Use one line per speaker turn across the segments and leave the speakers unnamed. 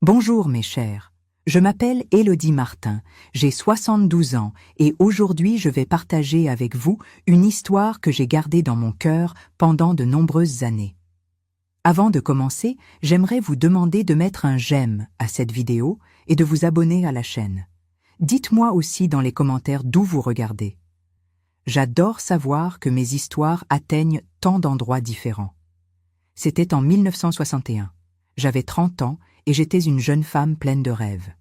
Bonjour mes chers, je m'appelle Élodie Martin, j'ai 72 ans et aujourd'hui je vais partager avec vous une histoire que j'ai gardée dans mon cœur pendant de nombreuses années. Avant de commencer, j'aimerais vous demander de mettre un j'aime à cette vidéo et de vous abonner à la chaîne. Dites-moi aussi dans les commentaires d'où vous regardez. J'adore savoir que mes histoires atteignent tant d'endroits différents. C'était en 1961. J'avais 30 ans et j'étais une jeune femme pleine de rêves.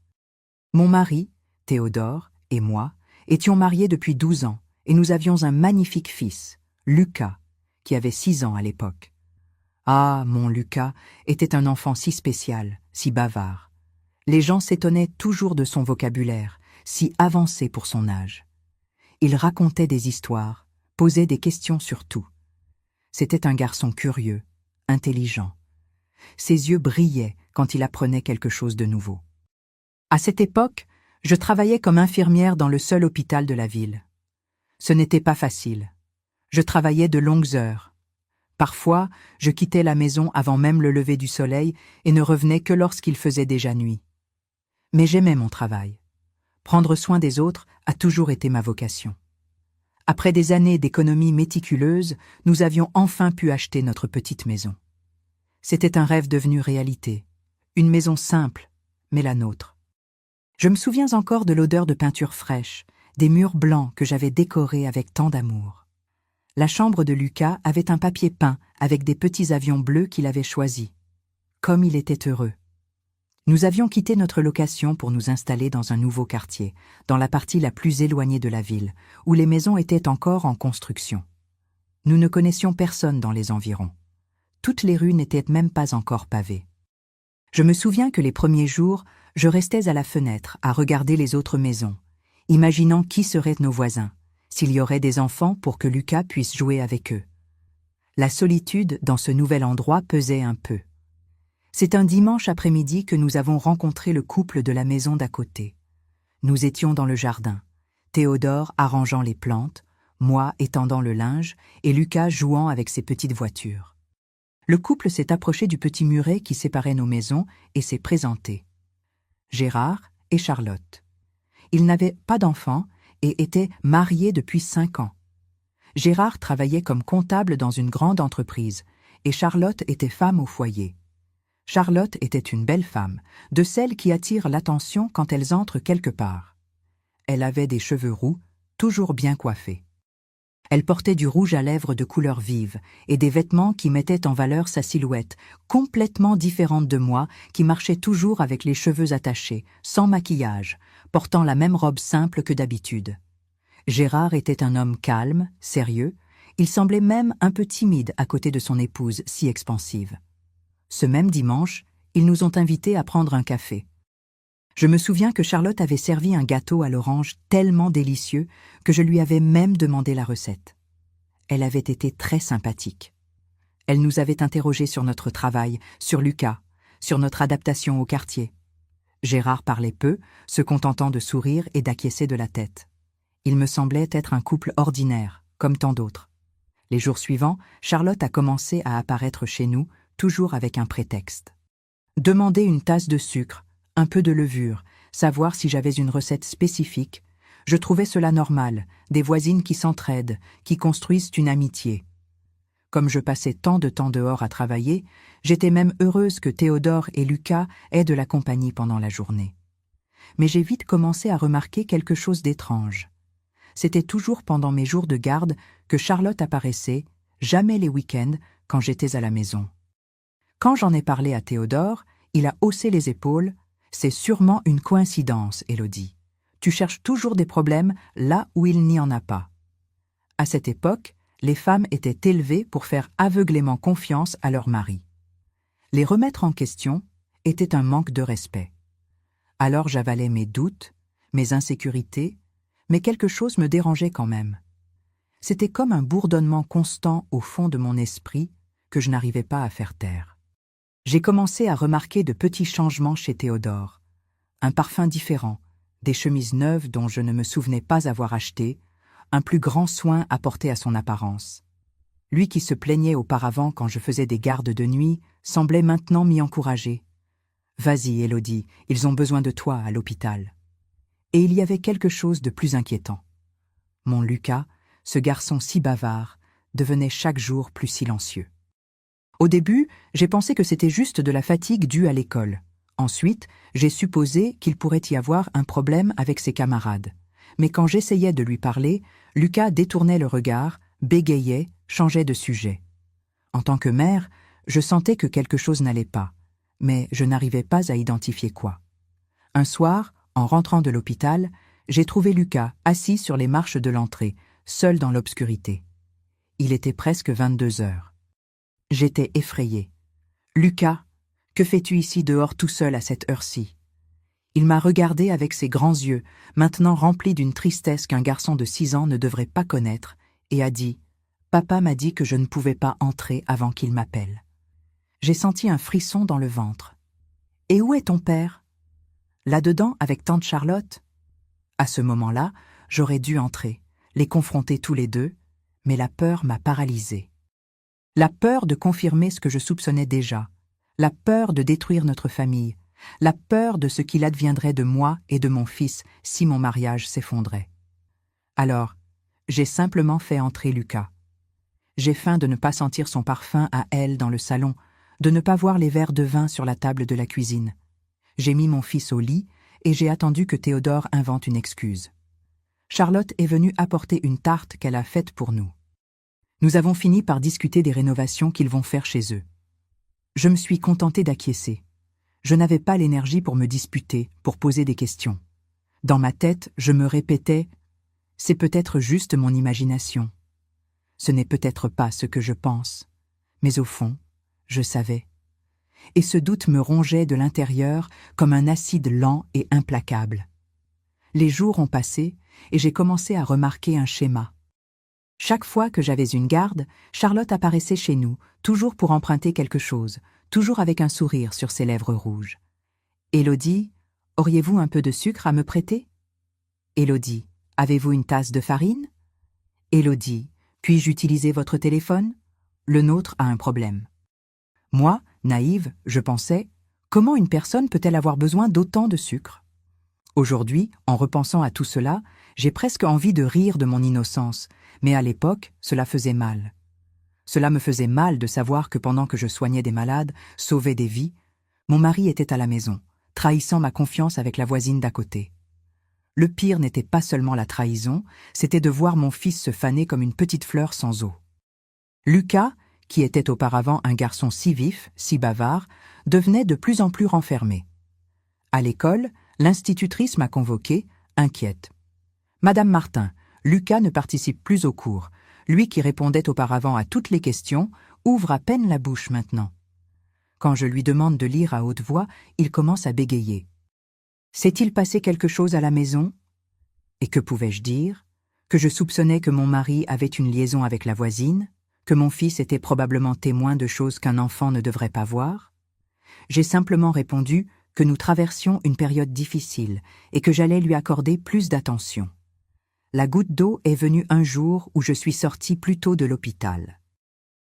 Mon mari, Théodore, et moi étions mariés depuis 12 ans et nous avions un magnifique fils, Lucas, qui avait 6 ans à l'époque. Ah, mon Lucas était un enfant si spécial, si bavard. Les gens s'étonnaient toujours de son vocabulaire, si avancé pour son âge. Il racontait des histoires, posait des questions sur tout. C'était un garçon curieux, intelligent. Ses yeux brillaient quand il apprenait quelque chose de nouveau. À cette époque, je travaillais comme infirmière dans le seul hôpital de la ville. Ce n'était pas facile. Je travaillais de longues heures. Parfois, je quittais la maison avant même le lever du soleil et ne revenais que lorsqu'il faisait déjà nuit. Mais j'aimais mon travail. Prendre soin des autres a toujours été ma vocation. Après des années d'économie méticuleuse, nous avions enfin pu acheter notre petite maison. C'était un rêve devenu réalité. Une maison simple, mais la nôtre. Je me souviens encore de l'odeur de peinture fraîche, des murs blancs que j'avais décorés avec tant d'amour. La chambre de Lucas avait un papier peint avec des petits avions bleus qu'il avait choisis. Comme il était heureux. Nous avions quitté notre location pour nous installer dans un nouveau quartier, dans la partie la plus éloignée de la ville, où les maisons étaient encore en construction. Nous ne connaissions personne dans les environs. Toutes les rues n'étaient même pas encore pavées. Je me souviens que les premiers jours, je restais à la fenêtre à regarder les autres maisons, imaginant qui seraient nos voisins, s'il y aurait des enfants pour que Lucas puisse jouer avec eux. La solitude dans ce nouvel endroit pesait un peu. C'est un dimanche après-midi que nous avons rencontré le couple de la maison d'à côté. Nous étions dans le jardin, Théodore arrangeant les plantes, moi étendant le linge et Lucas jouant avec ses petites voitures. Le couple s'est approché du petit muret qui séparait nos maisons et s'est présenté. Gérard et Charlotte. Ils n'avaient pas d'enfants et étaient mariés depuis 5 ans. Gérard travaillait comme comptable dans une grande entreprise et Charlotte était femme au foyer. Charlotte était une belle femme, de celles qui attirent l'attention quand elles entrent quelque part. Elle avait des cheveux roux, toujours bien coiffés. Elle portait du rouge à lèvres de couleur vive et des vêtements qui mettaient en valeur sa silhouette, complètement différente de moi, qui marchais toujours avec les cheveux attachés, sans maquillage, portant la même robe simple que d'habitude. Gérard était un homme calme, sérieux, il semblait même un peu timide à côté de son épouse si expansive. Ce même dimanche, ils nous ont invités à prendre un café. Je me souviens que Charlotte avait servi un gâteau à l'orange tellement délicieux que je lui avais même demandé la recette. Elle avait été très sympathique. Elle nous avait interrogés sur notre travail, sur Lucas, sur notre adaptation au quartier. Gérard parlait peu, se contentant de sourire et d'acquiescer de la tête. Il me semblait être un couple ordinaire, comme tant d'autres. Les jours suivants, Charlotte a commencé à apparaître chez nous, toujours avec un prétexte. Demander une tasse de sucre, un peu de levure, savoir si j'avais une recette spécifique. Je trouvais cela normal, des voisines qui s'entraident, qui construisent une amitié. Comme je passais tant de temps dehors à travailler, j'étais même heureuse que Théodore et Lucas aient de la compagnie pendant la journée. Mais j'ai vite commencé à remarquer quelque chose d'étrange. C'était toujours pendant mes jours de garde que Charlotte apparaissait, jamais les week-ends quand j'étais à la maison. Quand j'en ai parlé à Théodore, il a haussé les épaules. C'est sûrement une coïncidence, Élodie. Tu cherches toujours des problèmes là où il n'y en a pas. À cette époque, les femmes étaient élevées pour faire aveuglément confiance à leur mari. Les remettre en question était un manque de respect. Alors j'avalais mes doutes, mes insécurités, mais quelque chose me dérangeait quand même. C'était comme un bourdonnement constant au fond de mon esprit que je n'arrivais pas à faire taire. J'ai commencé à remarquer de petits changements chez Théodore. Un parfum différent, des chemises neuves dont je ne me souvenais pas avoir acheté, un plus grand soin apporté à son apparence. Lui qui se plaignait auparavant quand je faisais des gardes de nuit, semblait maintenant m'y encourager. Vas-y, Élodie, ils ont besoin de toi à l'hôpital. Et il y avait quelque chose de plus inquiétant. Mon Lucas, ce garçon si bavard, devenait chaque jour plus silencieux. Au début, j'ai pensé que c'était juste de la fatigue due à l'école. Ensuite, j'ai supposé qu'il pourrait y avoir un problème avec ses camarades. Mais quand j'essayais de lui parler, Lucas détournait le regard, bégayait, changeait de sujet. En tant que mère, je sentais que quelque chose n'allait pas, mais je n'arrivais pas à identifier quoi. Un soir, en rentrant de l'hôpital, j'ai trouvé Lucas assis sur les marches de l'entrée, seul dans l'obscurité. Il était presque 22 heures. J'étais effrayée. « Lucas, que fais-tu ici dehors tout seul à cette heure-ci » Il m'a regardé avec ses grands yeux, maintenant remplis d'une tristesse qu'un garçon de 6 ans ne devrait pas connaître, et a dit « Papa m'a dit que je ne pouvais pas entrer avant qu'il m'appelle. » J'ai senti un frisson dans le ventre. « Et où est ton père ?»« Là-dedans, avec tante Charlotte ?» À ce moment-là, j'aurais dû entrer, les confronter tous les deux, mais la peur m'a paralysée. La peur de confirmer ce que je soupçonnais déjà, la peur de détruire notre famille, la peur de ce qu'il adviendrait de moi et de mon fils si mon mariage s'effondrait. Alors, j'ai simplement fait entrer Lucas. J'ai faim de ne pas sentir son parfum à elle dans le salon, de ne pas voir les verres de vin sur la table de la cuisine. J'ai mis mon fils au lit et j'ai attendu que Théodore invente une excuse. Charlotte est venue apporter une tarte qu'elle a faite pour nous. Nous avons fini par discuter des rénovations qu'ils vont faire chez eux. Je me suis contentée d'acquiescer. Je n'avais pas l'énergie pour me disputer, pour poser des questions. Dans ma tête, je me répétais « C'est peut-être juste mon imagination. Ce n'est peut-être pas ce que je pense. » Mais au fond, je savais. Et ce doute me rongeait de l'intérieur comme un acide lent et implacable. Les jours ont passé et j'ai commencé à remarquer un schéma. Chaque fois que j'avais une garde, Charlotte apparaissait chez nous, toujours pour emprunter quelque chose, toujours avec un sourire sur ses lèvres rouges. « Élodie, auriez-vous un peu de sucre à me prêter ?»« Élodie, avez-vous une tasse de farine ?»« Élodie, puis-je utiliser votre téléphone ? Le nôtre a un problème. » Moi, naïve, je pensais, comment une personne peut-elle avoir besoin d'autant de sucre ? Aujourd'hui, en repensant à tout cela, j'ai presque envie de rire de mon innocence, mais à l'époque, cela faisait mal. Cela me faisait mal de savoir que pendant que je soignais des malades, sauvais des vies, mon mari était à la maison, trahissant ma confiance avec la voisine d'à côté. Le pire n'était pas seulement la trahison, c'était de voir mon fils se faner comme une petite fleur sans eau. Lucas, qui était auparavant un garçon si vif, si bavard, devenait de plus en plus renfermé. À l'école, l'institutrice m'a convoquée, inquiète. « Madame Martin, Lucas ne participe plus aux cours. Lui qui répondait auparavant à toutes les questions, ouvre à peine la bouche maintenant. Quand je lui demande de lire à haute voix, il commence à bégayer. S'est-il passé quelque chose à la maison ? Et que pouvais-je dire ? Que je soupçonnais que mon mari avait une liaison avec la voisine ? Que mon fils était probablement témoin de choses qu'un enfant ne devrait pas voir ? J'ai simplement répondu que nous traversions une période difficile et que j'allais lui accorder plus d'attention. La goutte d'eau est venue un jour où je suis sortie plus tôt de l'hôpital.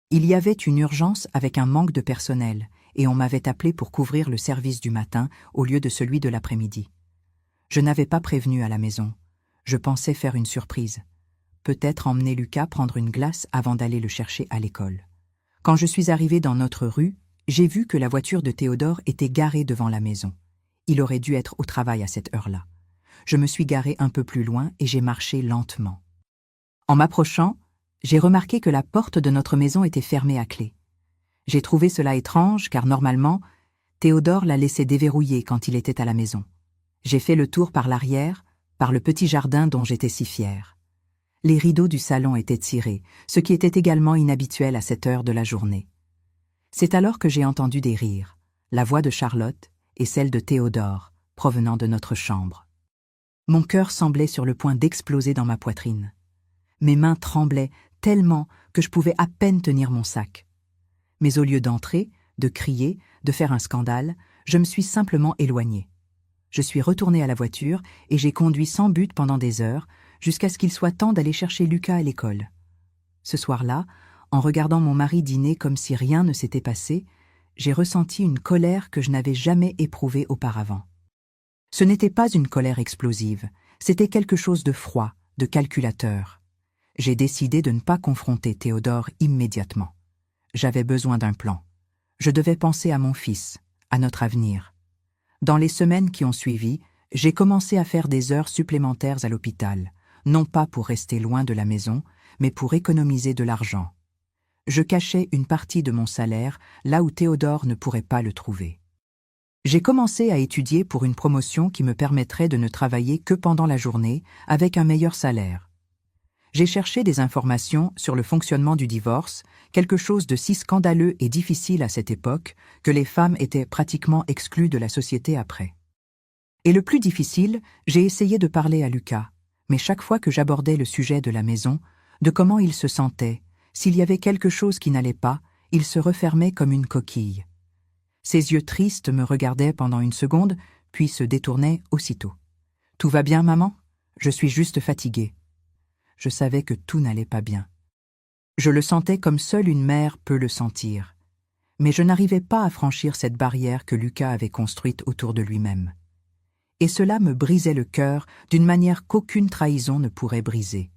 Il y avait une urgence avec un manque de personnel et on m'avait appelé pour couvrir le service du matin au lieu de celui de l'après-midi. Je n'avais pas prévenu à la maison. Je pensais faire une surprise. Peut-être emmener Lucas prendre une glace avant d'aller le chercher à l'école. Quand je suis arrivée dans notre rue, j'ai vu que la voiture de Théodore était garée devant la maison. Il aurait dû être au travail à cette heure-là. Je me suis garée un peu plus loin et j'ai marché lentement. En m'approchant, j'ai remarqué que la porte de notre maison était fermée à clé. J'ai trouvé cela étrange car normalement, Théodore la laissait déverrouiller quand il était à la maison. J'ai fait le tour par l'arrière, par le petit jardin dont j'étais si fière. Les rideaux du salon étaient tirés, ce qui était également inhabituel à cette heure de la journée. C'est alors que j'ai entendu des rires, la voix de Charlotte et celle de Théodore, provenant de notre chambre. Mon cœur semblait sur le point d'exploser dans ma poitrine. Mes mains tremblaient tellement que je pouvais à peine tenir mon sac. Mais au lieu d'entrer, de crier, de faire un scandale, je me suis simplement éloignée. Je suis retournée à la voiture et j'ai conduit sans but pendant des heures, jusqu'à ce qu'il soit temps d'aller chercher Lucas à l'école. Ce soir-là, en regardant mon mari dîner comme si rien ne s'était passé, j'ai ressenti une colère que je n'avais jamais éprouvée auparavant. Ce n'était pas une colère explosive, c'était quelque chose de froid, de calculateur. J'ai décidé de ne pas confronter Théodore immédiatement. J'avais besoin d'un plan. Je devais penser à mon fils, à notre avenir. Dans les semaines qui ont suivi, j'ai commencé à faire des heures supplémentaires à l'hôpital, non pas pour rester loin de la maison, mais pour économiser de l'argent. Je cachais une partie de mon salaire là où Théodore ne pourrait pas le trouver. J'ai commencé à étudier pour une promotion qui me permettrait de ne travailler que pendant la journée, avec un meilleur salaire. J'ai cherché des informations sur le fonctionnement du divorce, quelque chose de si scandaleux et difficile à cette époque que les femmes étaient pratiquement exclues de la société après. Et le plus difficile, j'ai essayé de parler à Lucas, mais chaque fois que j'abordais le sujet de la maison, de comment il se sentait, s'il y avait quelque chose qui n'allait pas, il se refermait comme une coquille. Ses yeux tristes me regardaient pendant une seconde, puis se détournaient aussitôt. « Tout va bien, maman ? Je suis juste fatiguée. » Je savais que tout n'allait pas bien. Je le sentais comme seule une mère peut le sentir. Mais je n'arrivais pas à franchir cette barrière que Lucas avait construite autour de lui-même. Et cela me brisait le cœur d'une manière qu'aucune trahison ne pourrait briser.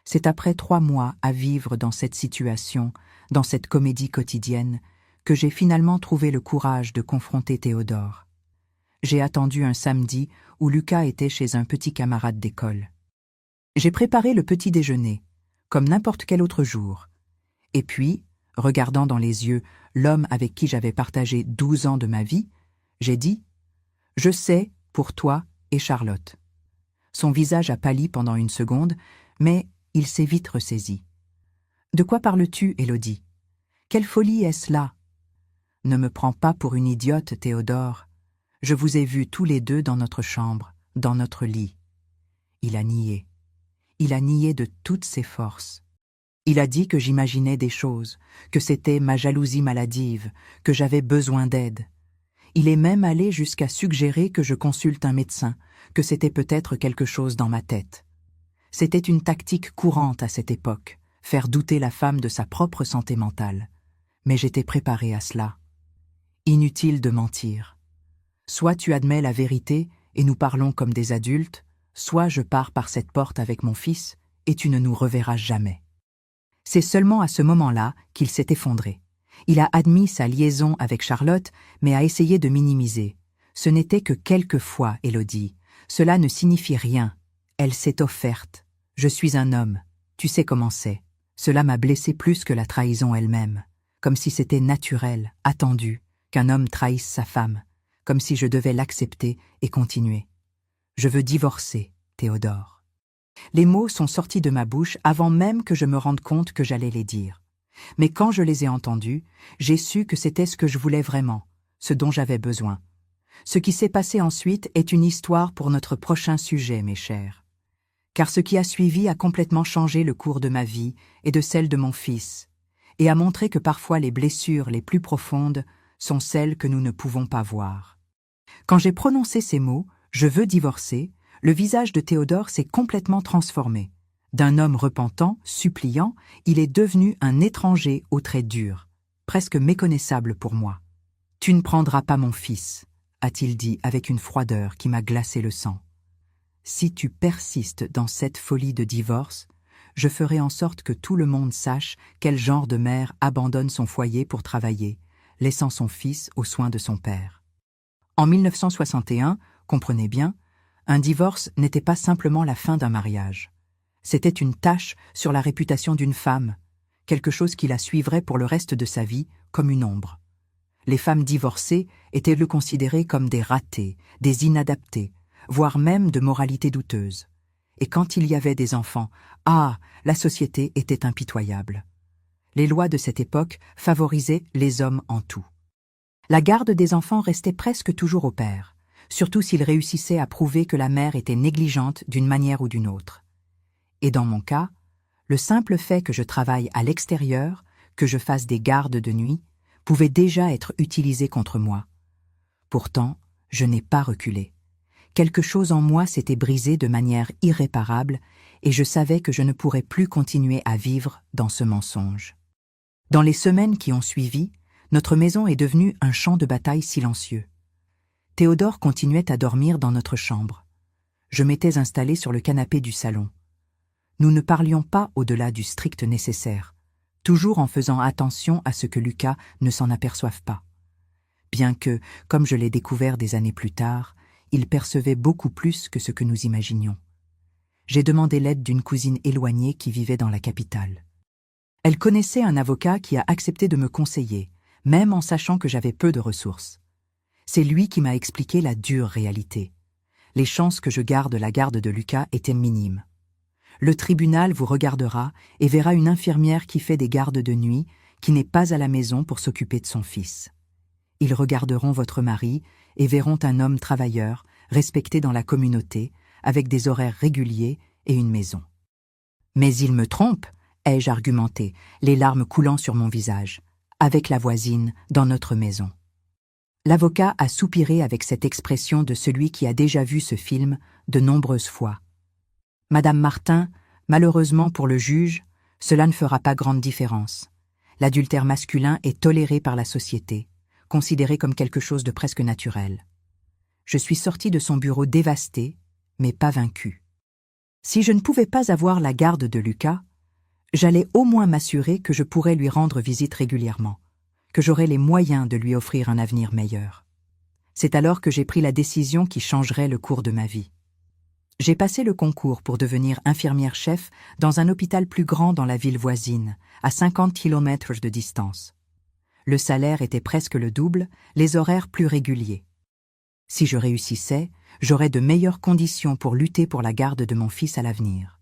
C'est après 3 mois à vivre dans cette situation, dans cette comédie quotidienne, que j'ai finalement trouvé le courage de confronter Théodore. J'ai attendu un samedi où Lucas était chez un petit camarade d'école. J'ai préparé le petit déjeuner, comme n'importe quel autre jour. Et puis, regardant dans les yeux l'homme avec qui j'avais partagé 12 ans de ma vie, j'ai dit « Je sais, pour toi et Charlotte ». Son visage a pâli pendant une seconde, mais il s'est vite ressaisi. « De quoi parles-tu, Élodie ? Quelle folie est-ce là ? Ne me prends pas pour une idiote, Théodore. Je vous ai vus tous les deux dans notre chambre, dans notre lit. » Il a nié. Il a nié de toutes ses forces. Il a dit que j'imaginais des choses, que c'était ma jalousie maladive, que j'avais besoin d'aide. Il est même allé jusqu'à suggérer que je consulte un médecin, que c'était peut-être quelque chose dans ma tête. C'était une tactique courante à cette époque, faire douter la femme de sa propre santé mentale. Mais j'étais préparée à cela. Inutile de mentir. Soit tu admets la vérité et nous parlons comme des adultes, soit je pars par cette porte avec mon fils et tu ne nous reverras jamais. C'est seulement à ce moment-là qu'il s'est effondré. Il a admis sa liaison avec Charlotte, mais a essayé de minimiser. Ce n'était que quelques fois, Élodie. Cela ne signifie rien. Elle s'est offerte. Je suis un homme. Tu sais comment c'est. Cela m'a blessé plus que la trahison elle-même. Comme si c'était naturel, attendu, qu'un homme trahisse sa femme. Comme si je devais l'accepter et continuer. Je veux divorcer, Théodore. Les mots sont sortis de ma bouche avant même que je me rende compte que j'allais les dire. Mais quand je les ai entendus, j'ai su que c'était ce que je voulais vraiment, ce dont j'avais besoin. Ce qui s'est passé ensuite est une histoire pour notre prochain sujet, mes chers. Car ce qui a suivi a complètement changé le cours de ma vie et de celle de mon fils, et a montré que parfois les blessures les plus profondes sont celles que nous ne pouvons pas voir. Quand j'ai prononcé ces mots, « Je veux divorcer », le visage de Théodore s'est complètement transformé. D'un homme repentant, suppliant, il est devenu un étranger aux traits durs, presque méconnaissable pour moi. « Tu ne prendras pas mon fils », a-t-il dit avec une froideur qui m'a glacé le sang. « Si tu persistes dans cette folie de divorce, je ferai en sorte que tout le monde sache quel genre de mère abandonne son foyer pour travailler, laissant son fils aux soins de son père. » En 1961, comprenez bien, un divorce n'était pas simplement la fin d'un mariage. C'était une tache sur la réputation d'une femme, quelque chose qui la suivrait pour le reste de sa vie comme une ombre. Les femmes divorcées étaient considérées comme des ratées, des inadaptées, voire même de moralité douteuse. Et quand il y avait des enfants, la société était impitoyable. Les lois de cette époque favorisaient les hommes en tout. La garde des enfants restait presque toujours au père, surtout s'il réussissait à prouver que la mère était négligente d'une manière ou d'une autre. Et dans mon cas, le simple fait que je travaille à l'extérieur, que je fasse des gardes de nuit, pouvait déjà être utilisé contre moi. Pourtant, je n'ai pas reculé. Quelque chose en moi s'était brisé de manière irréparable et je savais que je ne pourrais plus continuer à vivre dans ce mensonge. Dans les semaines qui ont suivi, notre maison est devenue un champ de bataille silencieux. Théodore continuait à dormir dans notre chambre. Je m'étais installée sur le canapé du salon. Nous ne parlions pas au-delà du strict nécessaire, toujours en faisant attention à ce que Lucas ne s'en aperçoive pas. Bien que, comme je l'ai découvert des années plus tard, il percevait beaucoup plus que ce que nous imaginions. J'ai demandé l'aide d'une cousine éloignée qui vivait dans la capitale. Elle connaissait un avocat qui a accepté de me conseiller, même en sachant que j'avais peu de ressources. C'est lui qui m'a expliqué la dure réalité. Les chances que je garde la garde de Lucas étaient minimes. Le tribunal vous regardera et verra une infirmière qui fait des gardes de nuit, qui n'est pas à la maison pour s'occuper de son fils. Ils regarderont votre mari et verront un homme travailleur, respecté dans la communauté, avec des horaires réguliers et une maison. Mais il me trompe, ai-je argumenté, les larmes coulant sur mon visage, avec la voisine, dans notre maison. L'avocat a soupiré avec cette expression de celui qui a déjà vu ce film de nombreuses fois. Madame Martin, malheureusement pour le juge, cela ne fera pas grande différence. L'adultère masculin est toléré par la société, considéré comme quelque chose de presque naturel. Je suis sortie de son bureau dévastée, mais pas vaincue. Si je ne pouvais pas avoir la garde de Lucas, j'allais au moins m'assurer que je pourrais lui rendre visite régulièrement, que j'aurais les moyens de lui offrir un avenir meilleur. C'est alors que j'ai pris la décision qui changerait le cours de ma vie. J'ai passé le concours pour devenir infirmière-chef dans un hôpital plus grand dans la ville voisine, à 50 km de distance. Le salaire était presque le double, les horaires plus réguliers. Si je réussissais, j'aurais de meilleures conditions pour lutter pour la garde de mon fils à l'avenir.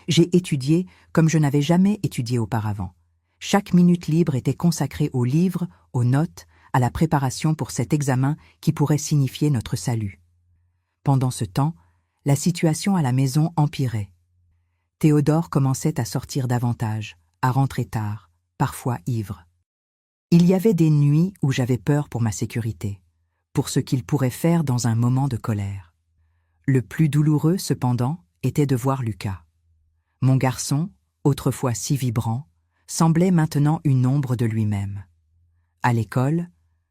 J'ai étudié comme je n'avais jamais étudié auparavant. Chaque minute libre était consacrée aux livres, aux notes, à la préparation pour cet examen qui pourrait signifier notre salut. Pendant ce temps, la situation à la maison empirait. Théodore commençait à sortir davantage, à rentrer tard, parfois ivre. Il y avait des nuits où j'avais peur pour ma sécurité, pour ce qu'il pourrait faire dans un moment de colère. Le plus douloureux, cependant, était de voir Lucas. Mon garçon, autrefois si vibrant, semblait maintenant une ombre de lui-même. À l'école,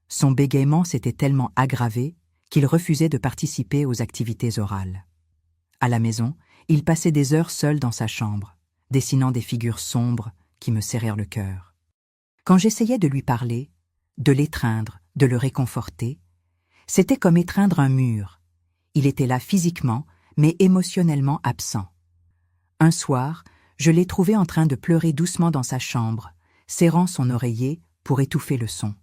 son bégaiement s'était tellement aggravé qu'il refusait de participer aux activités orales. À la maison, il passait des heures seul dans sa chambre, dessinant des figures sombres qui me serrèrent le cœur. Quand j'essayais de lui parler, de l'étreindre, de le réconforter, c'était comme étreindre un mur. Il était là physiquement, mais émotionnellement absent. Un soir, je l'ai trouvé en train de pleurer doucement dans sa chambre, serrant son oreiller pour étouffer le son.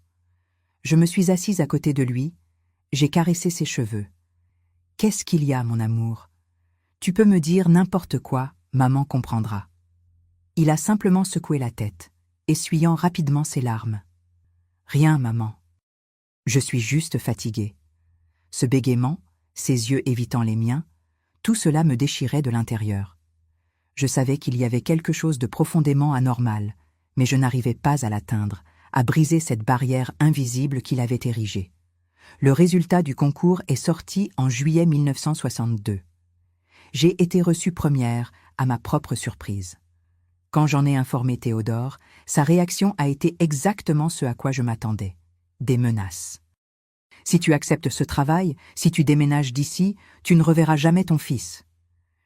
Je me suis assise à côté de lui, j'ai caressé ses cheveux. « Qu'est-ce qu'il y a, mon amour ? Tu peux me dire n'importe quoi, maman comprendra. » Il a simplement secoué la tête, essuyant rapidement ses larmes. « Rien, maman. Je suis juste fatiguée. » Ce bégaiement, ses yeux évitant les miens, tout cela me déchirait de l'intérieur. Je savais qu'il y avait quelque chose de profondément anormal, mais je n'arrivais pas à l'atteindre, à briser cette barrière invisible qu'il avait érigée. Le résultat du concours est sorti en juillet 1962. J'ai été reçue première, à ma propre surprise. Quand j'en ai informé Théodore, sa réaction a été exactement ce à quoi je m'attendais. Des menaces. « Si tu acceptes ce travail, si tu déménages d'ici, tu ne reverras jamais ton fils.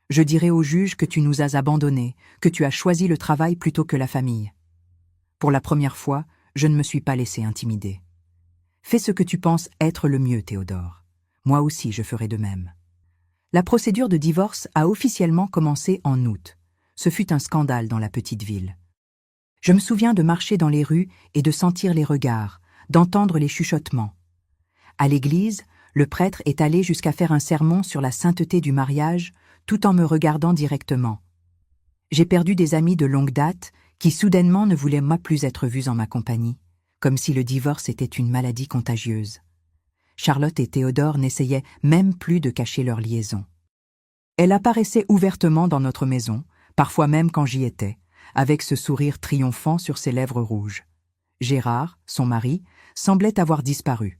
Je dirai au juge que tu nous as abandonnés, que tu as choisi le travail plutôt que la famille. » Pour la première fois, je ne me suis pas laissé intimider. « Fais ce que tu penses être le mieux, Théodore. Moi aussi, je ferai de même. » La procédure de divorce a officiellement commencé en août. Ce fut un scandale dans la petite ville. Je me souviens de marcher dans les rues et de sentir les regards, d'entendre les chuchotements. À l'église, le prêtre est allé jusqu'à faire un sermon sur la sainteté du mariage, tout en me regardant directement. J'ai perdu des amis de longue date qui soudainement ne voulaient moi plus être vus en ma compagnie, comme si le divorce était une maladie contagieuse. Charlotte et Théodore n'essayaient même plus de cacher leur liaison. Elle apparaissait ouvertement dans notre maison, parfois même quand j'y étais, avec ce sourire triomphant sur ses lèvres rouges. Gérard, son mari, semblait avoir disparu.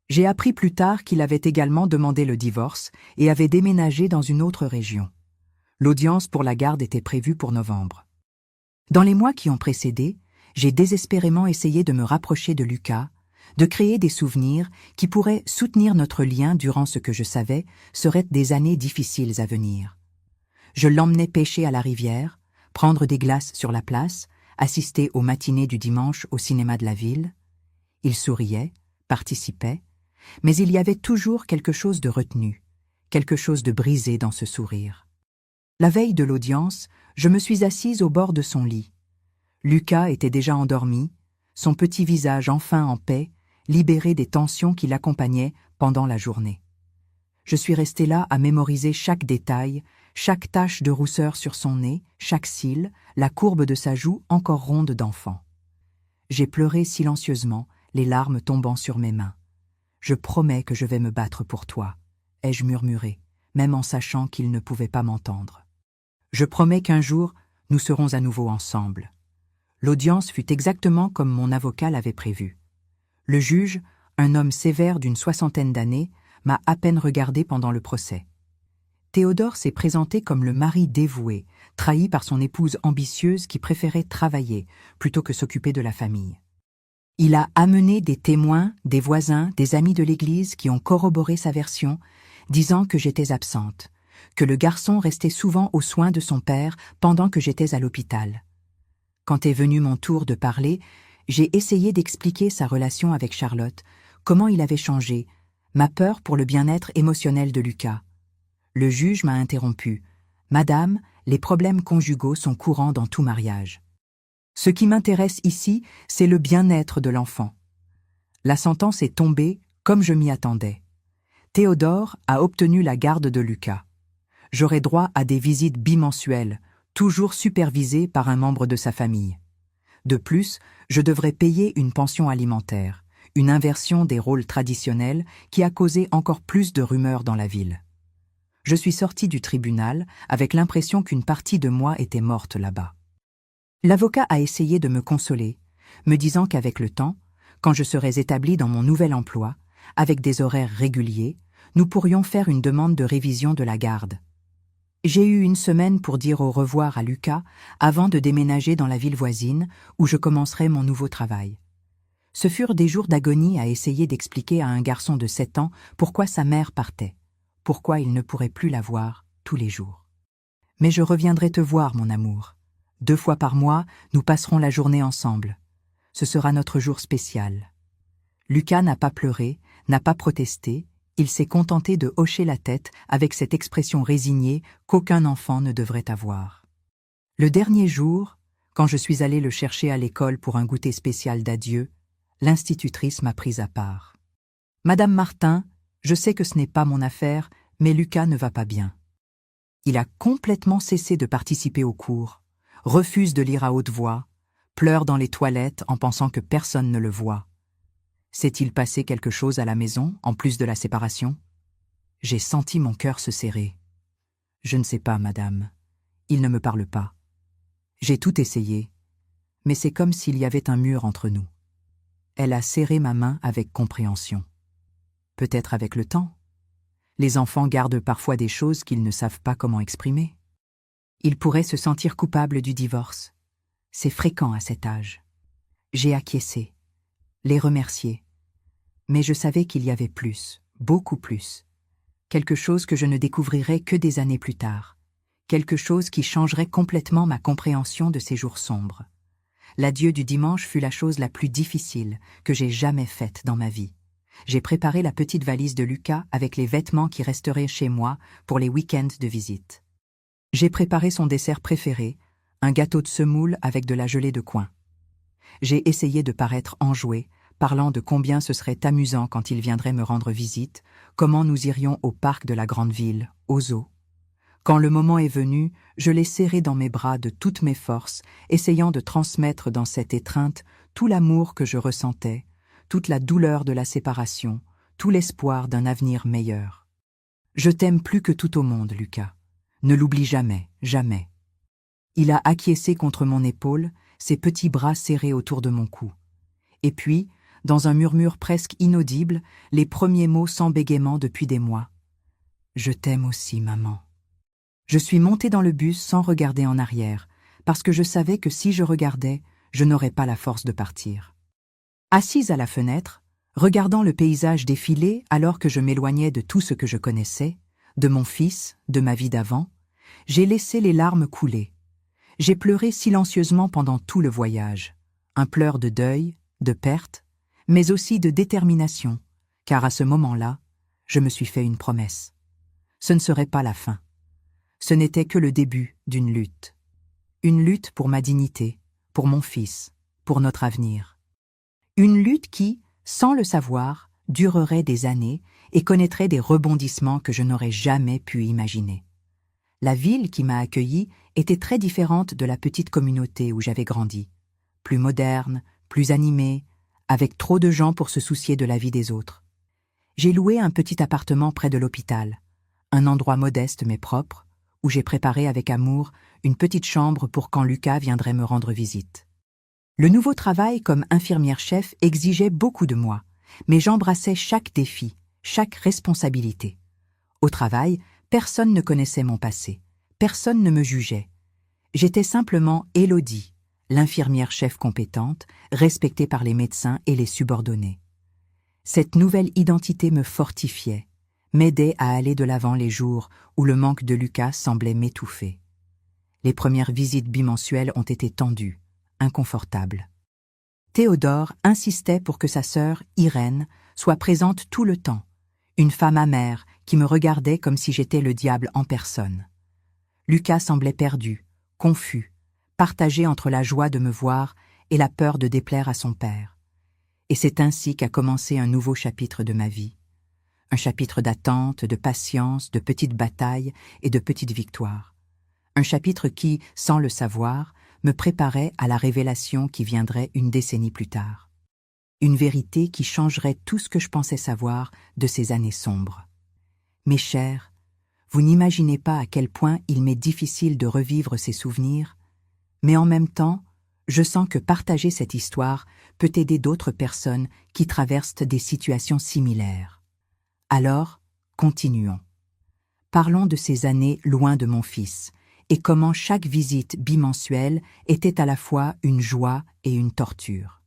J'ai appris plus tard qu'il avait également demandé le divorce et avait déménagé dans une autre région. L'audience pour la garde était prévue pour novembre. Dans les mois qui ont précédé, J'ai désespérément essayé de me rapprocher de Lucas, de créer des souvenirs qui pourraient soutenir notre lien durant ce que je savais seraient des années difficiles à venir. Je l'emmenais pêcher à la rivière, prendre des glaces sur la place, assister aux matinées du dimanche au cinéma de la ville. Il souriait, participait, mais il y avait toujours quelque chose de retenu, quelque chose de brisé dans ce sourire. La veille de l'audience, je me suis assise au bord de son lit. Lucas était déjà endormi, son petit visage enfin en paix, libéré des tensions qui l'accompagnaient pendant la journée. Je suis restée là à mémoriser chaque détail, chaque tache de rousseur sur son nez, chaque cils, la courbe de sa joue encore ronde d'enfant. J'ai pleuré silencieusement, les larmes tombant sur mes mains. « Je promets que je vais me battre pour toi », ai-je murmuré, même en sachant qu'il ne pouvait pas m'entendre. Je promets qu'un jour, nous serons à nouveau ensemble. L'audience fut exactement comme mon avocat l'avait prévu. Le juge, un homme sévère d'une 60aine d'années, m'a à peine regardé pendant le procès. Théodore s'est présenté comme le mari dévoué, trahi par son épouse ambitieuse qui préférait travailler plutôt que s'occuper de la famille. Il a amené des témoins, des voisins, des amis de l'église qui ont corroboré sa version, disant que j'étais absente, que le garçon restait souvent aux soins de son père pendant que j'étais à l'hôpital. Quand est venu mon tour de parler, j'ai essayé d'expliquer sa relation avec Charlotte, comment il avait changé, ma peur pour le bien-être émotionnel de Lucas. Le juge m'a interrompu. « Madame, les problèmes conjugaux sont courants dans tout mariage. Ce qui m'intéresse ici, c'est le bien-être de l'enfant. » La sentence est tombée comme je m'y attendais. Théodore a obtenu la garde de Lucas. J'aurai droit à des visites bimensuelles, toujours supervisées par un membre de sa famille. De plus, je devrais payer une pension alimentaire, une inversion des rôles traditionnels qui a causé encore plus de rumeurs dans la ville. Je suis sortie du tribunal avec l'impression qu'une partie de moi était morte là-bas. L'avocat a essayé de me consoler, me disant qu'avec le temps, quand je serais établie dans mon nouvel emploi, avec des horaires réguliers, nous pourrions faire une demande de révision de la garde. J'ai eu une semaine pour dire au revoir à Lucas avant de déménager dans la ville voisine où je commencerai mon nouveau travail. Ce furent des jours d'agonie à essayer d'expliquer à un garçon de 7 ans pourquoi sa mère partait, pourquoi il ne pourrait plus la voir tous les jours. Mais je reviendrai te voir, mon amour. 2 fois par mois, nous passerons la journée ensemble. Ce sera notre jour spécial. Lucas n'a pas pleuré, n'a pas protesté, il s'est contenté de hocher la tête avec cette expression résignée qu'aucun enfant ne devrait avoir. Le dernier jour, quand je suis allée le chercher à l'école pour un goûter spécial d'adieu, l'institutrice m'a prise à part. « Madame Martin, je sais que ce n'est pas mon affaire, mais Lucas ne va pas bien. Il a complètement cessé de participer aux cours, refuse de lire à haute voix, pleure dans les toilettes en pensant que personne ne le voit. S'est-il passé quelque chose à la maison, en plus de la séparation ? J'ai senti mon cœur se serrer. Je ne sais pas, madame. Il ne me parle pas. J'ai tout essayé, mais c'est comme s'il y avait un mur entre nous. Elle a serré ma main avec compréhension. Peut-être avec le temps. Les enfants gardent parfois des choses qu'ils ne savent pas comment exprimer. Ils pourraient se sentir coupables du divorce. C'est fréquent à cet âge. J'ai acquiescé, les remercié. Mais je savais qu'il y avait plus, beaucoup plus. Quelque chose que je ne découvrirais que des années plus tard. Quelque chose qui changerait complètement ma compréhension de ces jours sombres. L'adieu du dimanche fut la chose la plus difficile que j'ai jamais faite dans ma vie. J'ai préparé la petite valise de Lucas avec les vêtements qui resteraient chez moi pour les week-ends de visite. J'ai préparé son dessert préféré, un gâteau de semoule avec de la gelée de coin. J'ai essayé de paraître enjouée, parlant de combien ce serait amusant quand il viendrait me rendre visite, comment nous irions au parc de la grande ville, au zoo. Quand le moment est venu, je l'ai serré dans mes bras de toutes mes forces, essayant de transmettre dans cette étreinte tout l'amour que je ressentais, toute la douleur de la séparation, tout l'espoir d'un avenir meilleur. Je t'aime plus que tout au monde, Lucas. Ne l'oublie jamais, jamais. Il a acquiescé contre mon épaule, ses petits bras serrés autour de mon cou. Et puis, dans un murmure presque inaudible, les premiers mots sans bégaiement depuis des mois. « Je t'aime aussi, maman. » Je suis montée dans le bus sans regarder en arrière, parce que je savais que si je regardais, je n'aurais pas la force de partir. Assise à la fenêtre, regardant le paysage défiler alors que je m'éloignais de tout ce que je connaissais, de mon fils, de ma vie d'avant, j'ai laissé les larmes couler. J'ai pleuré silencieusement pendant tout le voyage, un pleur de deuil, de perte, mais aussi de détermination, car à ce moment-là, je me suis fait une promesse. Ce ne serait pas la fin. Ce n'était que le début d'une lutte. Une lutte pour ma dignité, pour mon fils, pour notre avenir. Une lutte qui, sans le savoir, durerait des années et connaîtrait des rebondissements que je n'aurais jamais pu imaginer. La ville qui m'a accueilli était très différente de la petite communauté où j'avais grandi. Plus moderne, plus animée, avec trop de gens pour se soucier de la vie des autres. J'ai loué un petit appartement près de l'hôpital, un endroit modeste mais propre, où j'ai préparé avec amour une petite chambre pour quand Lucas viendrait me rendre visite. Le nouveau travail comme infirmière-chef exigeait beaucoup de moi, mais j'embrassais chaque défi, chaque responsabilité. Au travail, personne ne connaissait mon passé, personne ne me jugeait. J'étais simplement Élodie, l'infirmière-chef compétente, respectée par les médecins et les subordonnés. Cette nouvelle identité me fortifiait, m'aidait à aller de l'avant les jours où le manque de Lucas semblait m'étouffer. Les premières visites bimensuelles ont été tendues, inconfortables. Théodore insistait pour que sa sœur, Irène, soit présente tout le temps, une femme amère qui me regardait comme si j'étais le diable en personne. Lucas semblait perdu, confus, partagé entre la joie de me voir et la peur de déplaire à son père. Et c'est ainsi qu'a commencé un nouveau chapitre de ma vie. Un chapitre d'attente, de patience, de petites batailles et de petites victoires. Un chapitre qui, sans le savoir, me préparait à la révélation qui viendrait une décennie plus tard. Une vérité qui changerait tout ce que je pensais savoir de ces années sombres. Mes chers, vous n'imaginez pas à quel point il m'est difficile de revivre ces souvenirs, mais en même temps, je sens que partager cette histoire peut aider d'autres personnes qui traversent des situations similaires. Alors, continuons. Parlons de ces années loin de mon fils, et comment chaque visite bimensuelle était à la fois une joie et une torture.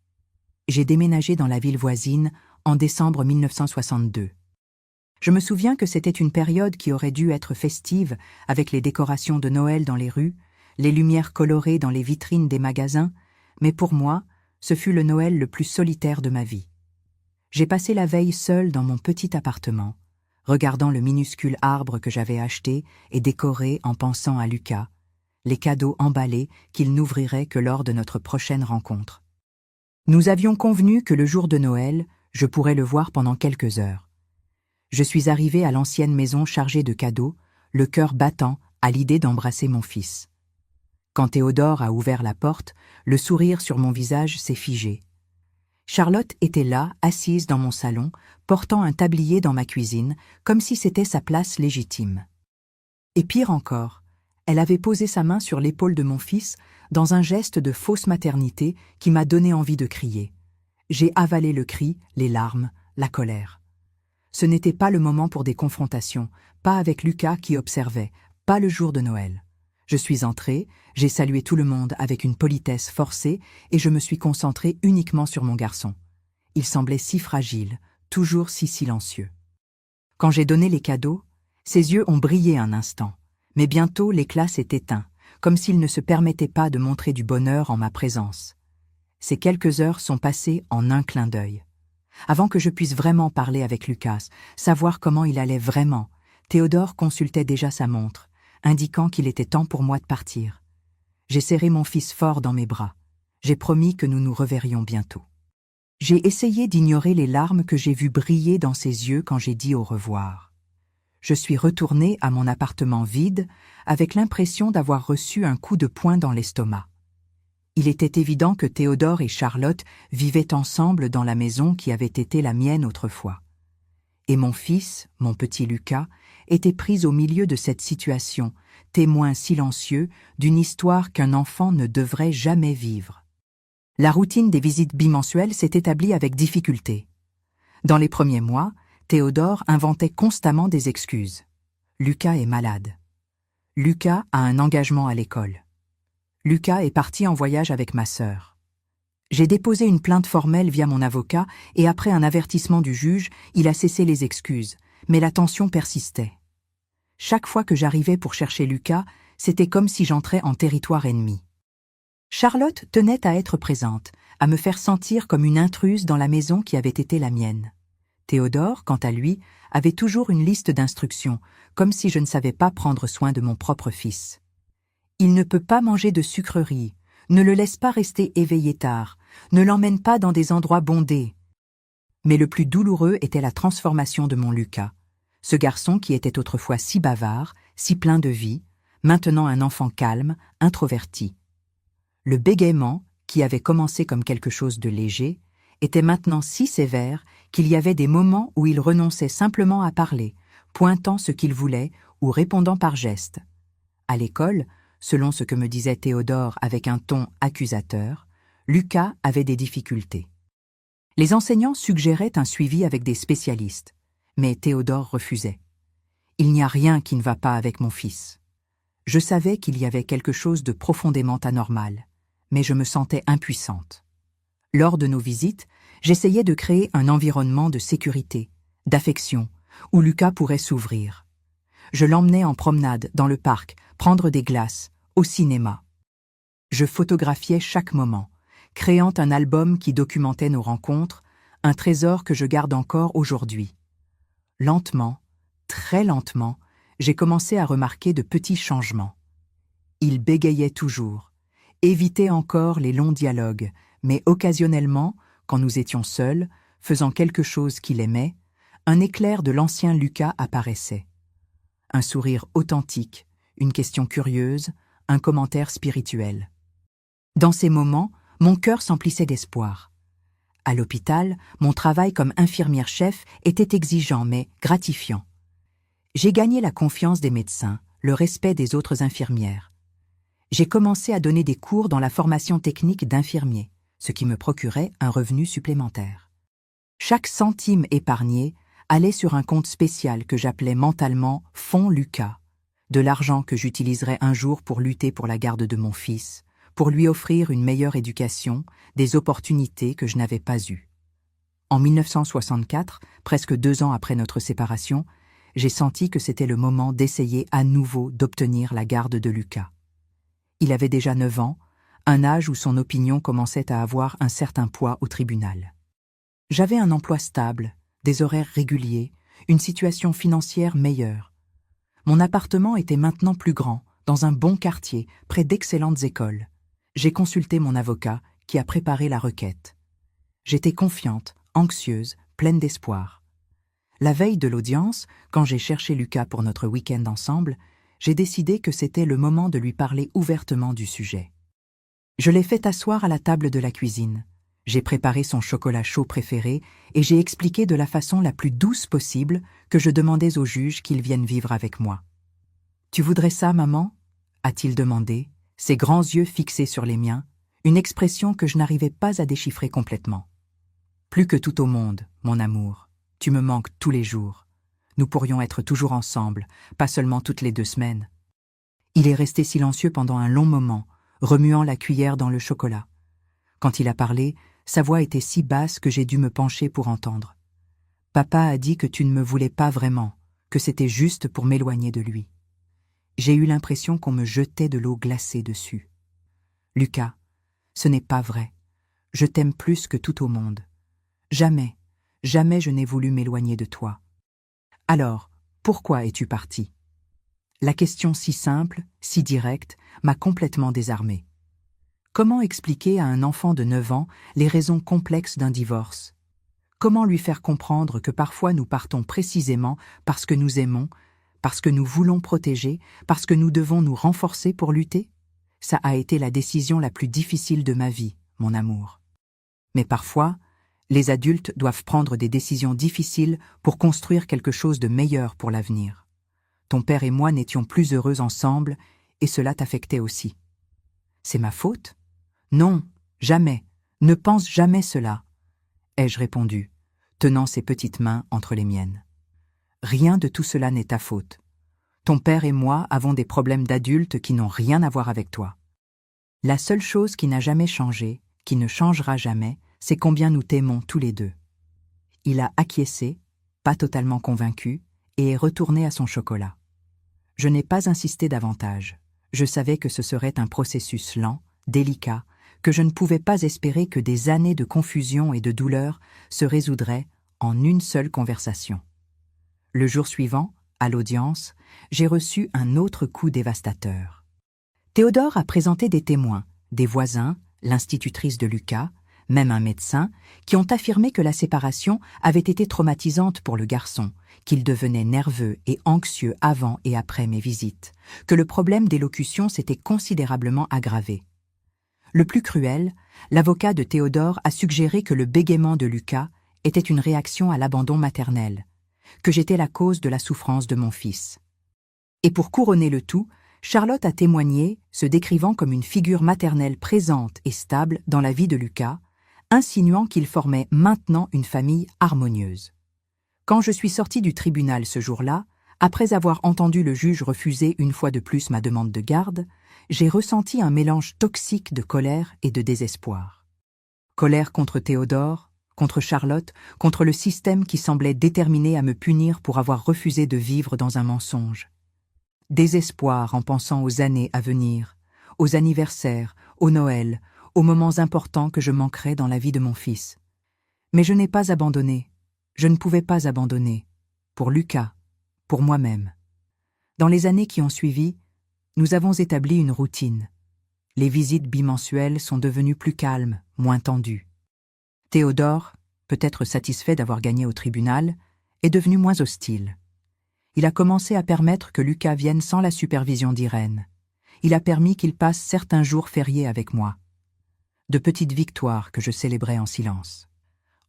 J'ai déménagé dans la ville voisine en décembre 1962. Je me souviens que c'était une période qui aurait dû être festive, avec les décorations de Noël dans les rues, les lumières colorées dans les vitrines des magasins, mais pour moi, ce fut le Noël le plus solitaire de ma vie. J'ai passé la veille seule dans mon petit appartement, regardant le minuscule arbre que j'avais acheté et décoré en pensant à Lucas, les cadeaux emballés qu'il n'ouvrirait que lors de notre prochaine rencontre. Nous avions convenu que le jour de Noël, je pourrais le voir pendant quelques heures. Je suis arrivée à l'ancienne maison chargée de cadeaux, le cœur battant à l'idée d'embrasser mon fils. Quand Théodore a ouvert la porte, le sourire sur mon visage s'est figé. Charlotte était là, assise dans mon salon, portant un tablier dans ma cuisine, comme si c'était sa place légitime. Et pire encore, elle avait posé sa main sur l'épaule de mon fils dans un geste de fausse maternité qui m'a donné envie de crier. J'ai avalé le cri, les larmes, la colère. Ce n'était pas le moment pour des confrontations, pas avec Lucas qui observait, pas le jour de Noël. Je suis entrée, j'ai salué tout le monde avec une politesse forcée et je me suis concentrée uniquement sur mon garçon. Il semblait si fragile, toujours si silencieux. Quand j'ai donné les cadeaux, ses yeux ont brillé un instant, mais bientôt l'éclat s'est éteint, comme s'il ne se permettait pas de montrer du bonheur en ma présence. Ces quelques heures sont passées en un clin d'œil. Avant que je puisse vraiment parler avec Lucas, savoir comment il allait vraiment, Théodore consultait déjà sa montre, indiquant qu'il était temps pour moi de partir. J'ai serré mon fils fort dans mes bras. J'ai promis que nous nous reverrions bientôt. J'ai essayé d'ignorer les larmes que j'ai vues briller dans ses yeux quand j'ai dit au revoir. Je suis retournée à mon appartement vide avec l'impression d'avoir reçu un coup de poing dans l'estomac. Il était évident que Théodore et Charlotte vivaient ensemble dans la maison qui avait été la mienne autrefois. Et mon fils, mon petit Lucas, était pris au milieu de cette situation, témoin silencieux d'une histoire qu'un enfant ne devrait jamais vivre. La routine des visites bimensuelles s'est établie avec difficulté. Dans les premiers mois, Théodore inventait constamment des excuses. Lucas est malade. Lucas a un engagement à l'école. Lucas est parti en voyage avec ma sœur. J'ai déposé une plainte formelle via mon avocat et après un avertissement du juge, il a cessé les excuses, mais la tension persistait. Chaque fois que j'arrivais pour chercher Lucas, c'était comme si j'entrais en territoire ennemi. Charlotte tenait à être présente, à me faire sentir comme une intruse dans la maison qui avait été la mienne. Théodore, quant à lui, avait toujours une liste d'instructions, comme si je ne savais pas prendre soin de mon propre fils. Il ne peut pas manger de sucreries, ne le laisse pas rester éveillé tard, ne l'emmène pas dans des endroits bondés. Mais le plus douloureux était la transformation de mon Lucas, ce garçon qui était autrefois si bavard, si plein de vie, maintenant un enfant calme, introverti. Le bégaiement, qui avait commencé comme quelque chose de léger, était maintenant si sévère qu'il y avait des moments où il renonçait simplement à parler, pointant ce qu'il voulait ou répondant par geste. À l'école, selon ce que me disait Théodore avec un ton accusateur, Lucas avait des difficultés. Les enseignants suggéraient un suivi avec des spécialistes, mais Théodore refusait. Il n'y a rien qui ne va pas avec mon fils. Je savais qu'il y avait quelque chose de profondément anormal, mais je me sentais impuissante. Lors de nos visites, j'essayais de créer un environnement de sécurité, d'affection, où Lucas pourrait s'ouvrir. Je l'emmenais en promenade, dans le parc, prendre des glaces, au cinéma. Je photographiais chaque moment, créant un album qui documentait nos rencontres, un trésor que je garde encore aujourd'hui. Lentement, très lentement, j'ai commencé à remarquer de petits changements. Il bégayait toujours, évitait encore les longs dialogues, mais occasionnellement, quand nous étions seuls, faisant quelque chose qu'il aimait, un éclair de l'ancien Lucas apparaissait. Un sourire authentique, une question curieuse, un commentaire spirituel. Dans ces moments, mon cœur s'emplissait d'espoir. À l'hôpital, mon travail comme infirmière-chef était exigeant mais gratifiant. J'ai gagné la confiance des médecins, le respect des autres infirmières. J'ai commencé à donner des cours dans la formation technique d'infirmier, ce qui me procurait un revenu supplémentaire. Chaque centime épargné allait sur un compte spécial que j'appelais mentalement « Fonds Lucas », de l'argent que j'utiliserais un jour pour lutter pour la garde de mon fils, pour lui offrir une meilleure éducation, des opportunités que je n'avais pas eues. En 1964, presque 2 ans après notre séparation, j'ai senti que c'était le moment d'essayer à nouveau d'obtenir la garde de Lucas. Il avait déjà 9 ans, un âge où son opinion commençait à avoir un certain poids au tribunal. J'avais un emploi stable, des horaires réguliers, une situation financière meilleure. Mon appartement était maintenant plus grand, dans un bon quartier, près d'excellentes écoles. J'ai consulté mon avocat, qui a préparé la requête. J'étais confiante, anxieuse, pleine d'espoir. La veille de l'audience, quand j'ai cherché Lucas pour notre week-end ensemble, j'ai décidé que c'était le moment de lui parler ouvertement du sujet. Je l'ai fait asseoir à la table de la cuisine. J'ai préparé son chocolat chaud préféré et j'ai expliqué de la façon la plus douce possible que je demandais au juge qu'il vienne vivre avec moi. « Tu voudrais ça, maman ?» a-t-il demandé, ses grands yeux fixés sur les miens, une expression que je n'arrivais pas à déchiffrer complètement. « Plus que tout au monde, mon amour, tu me manques tous les jours. Nous pourrions être toujours ensemble, pas seulement toutes les 2 semaines. » Il est resté silencieux pendant un long moment, remuant la cuillère dans le chocolat. Quand il a parlé, sa voix était si basse que j'ai dû me pencher pour entendre. « Papa a dit que tu ne me voulais pas vraiment, que c'était juste pour m'éloigner de lui. » J'ai eu l'impression qu'on me jetait de l'eau glacée dessus. « Lucas, ce n'est pas vrai. Je t'aime plus que tout au monde. Jamais, jamais je n'ai voulu m'éloigner de toi. Alors, pourquoi es-tu parti ?» La question si simple, si directe, m'a complètement désarmée. Comment expliquer à un enfant de 9 ans les raisons complexes d'un divorce? Comment lui faire comprendre que parfois nous partons précisément parce que nous aimons, parce que nous voulons protéger, parce que nous devons nous renforcer pour lutter? Ça a été la décision la plus difficile de ma vie, mon amour. Mais parfois, les adultes doivent prendre des décisions difficiles pour construire quelque chose de meilleur pour l'avenir. Ton père et moi n'étions plus heureux ensemble et cela t'affectait aussi. C'est ma faute? Non, jamais, ne pense jamais cela, ai-je répondu, tenant ses petites mains entre les miennes. Rien de tout cela n'est ta faute. Ton père et moi avons des problèmes d'adultes qui n'ont rien à voir avec toi. La seule chose qui n'a jamais changé, qui ne changera jamais, c'est combien nous t'aimons tous les deux. » Il a acquiescé, pas totalement convaincu, et est retourné à son chocolat. Je n'ai pas insisté davantage. Je savais que ce serait un processus lent, délicat, que je ne pouvais pas espérer que des années de confusion et de douleur se résoudraient en une seule conversation. Le jour suivant, à l'audience, j'ai reçu un autre coup dévastateur. Théodore a présenté des témoins, des voisins, l'institutrice de Lucas, même un médecin, qui ont affirmé que la séparation avait été traumatisante pour le garçon, qu'il devenait nerveux et anxieux avant et après mes visites, que le problème d'élocution s'était considérablement aggravé. Le plus cruel, l'avocat de Théodore a suggéré que le bégaiement de Lucas était une réaction à l'abandon maternel, que j'étais la cause de la souffrance de mon fils. Et pour couronner le tout, Charlotte a témoigné, se décrivant comme une figure maternelle présente et stable dans la vie de Lucas, insinuant qu'il formait maintenant une famille harmonieuse. Quand je suis sortie du tribunal ce jour-là, après avoir entendu le juge refuser une fois de plus ma demande de garde, j'ai ressenti un mélange toxique de colère et de désespoir. Colère contre Théodore, contre Charlotte, contre le système qui semblait déterminé à me punir pour avoir refusé de vivre dans un mensonge. Désespoir en pensant aux années à venir, aux anniversaires, au Noël, aux moments importants que je manquerais dans la vie de mon fils. Mais je n'ai pas abandonné. Je ne pouvais pas abandonner. Pour Lucas, pour moi-même. Dans les années qui ont suivi, nous avons établi une routine. Les visites bimensuelles sont devenues plus calmes, moins tendues. Théodore, peut-être satisfait d'avoir gagné au tribunal, est devenu moins hostile. Il a commencé à permettre que Lucas vienne sans la supervision d'Irène. Il a permis qu'il passe certains jours fériés avec moi. De petites victoires que je célébrais en silence.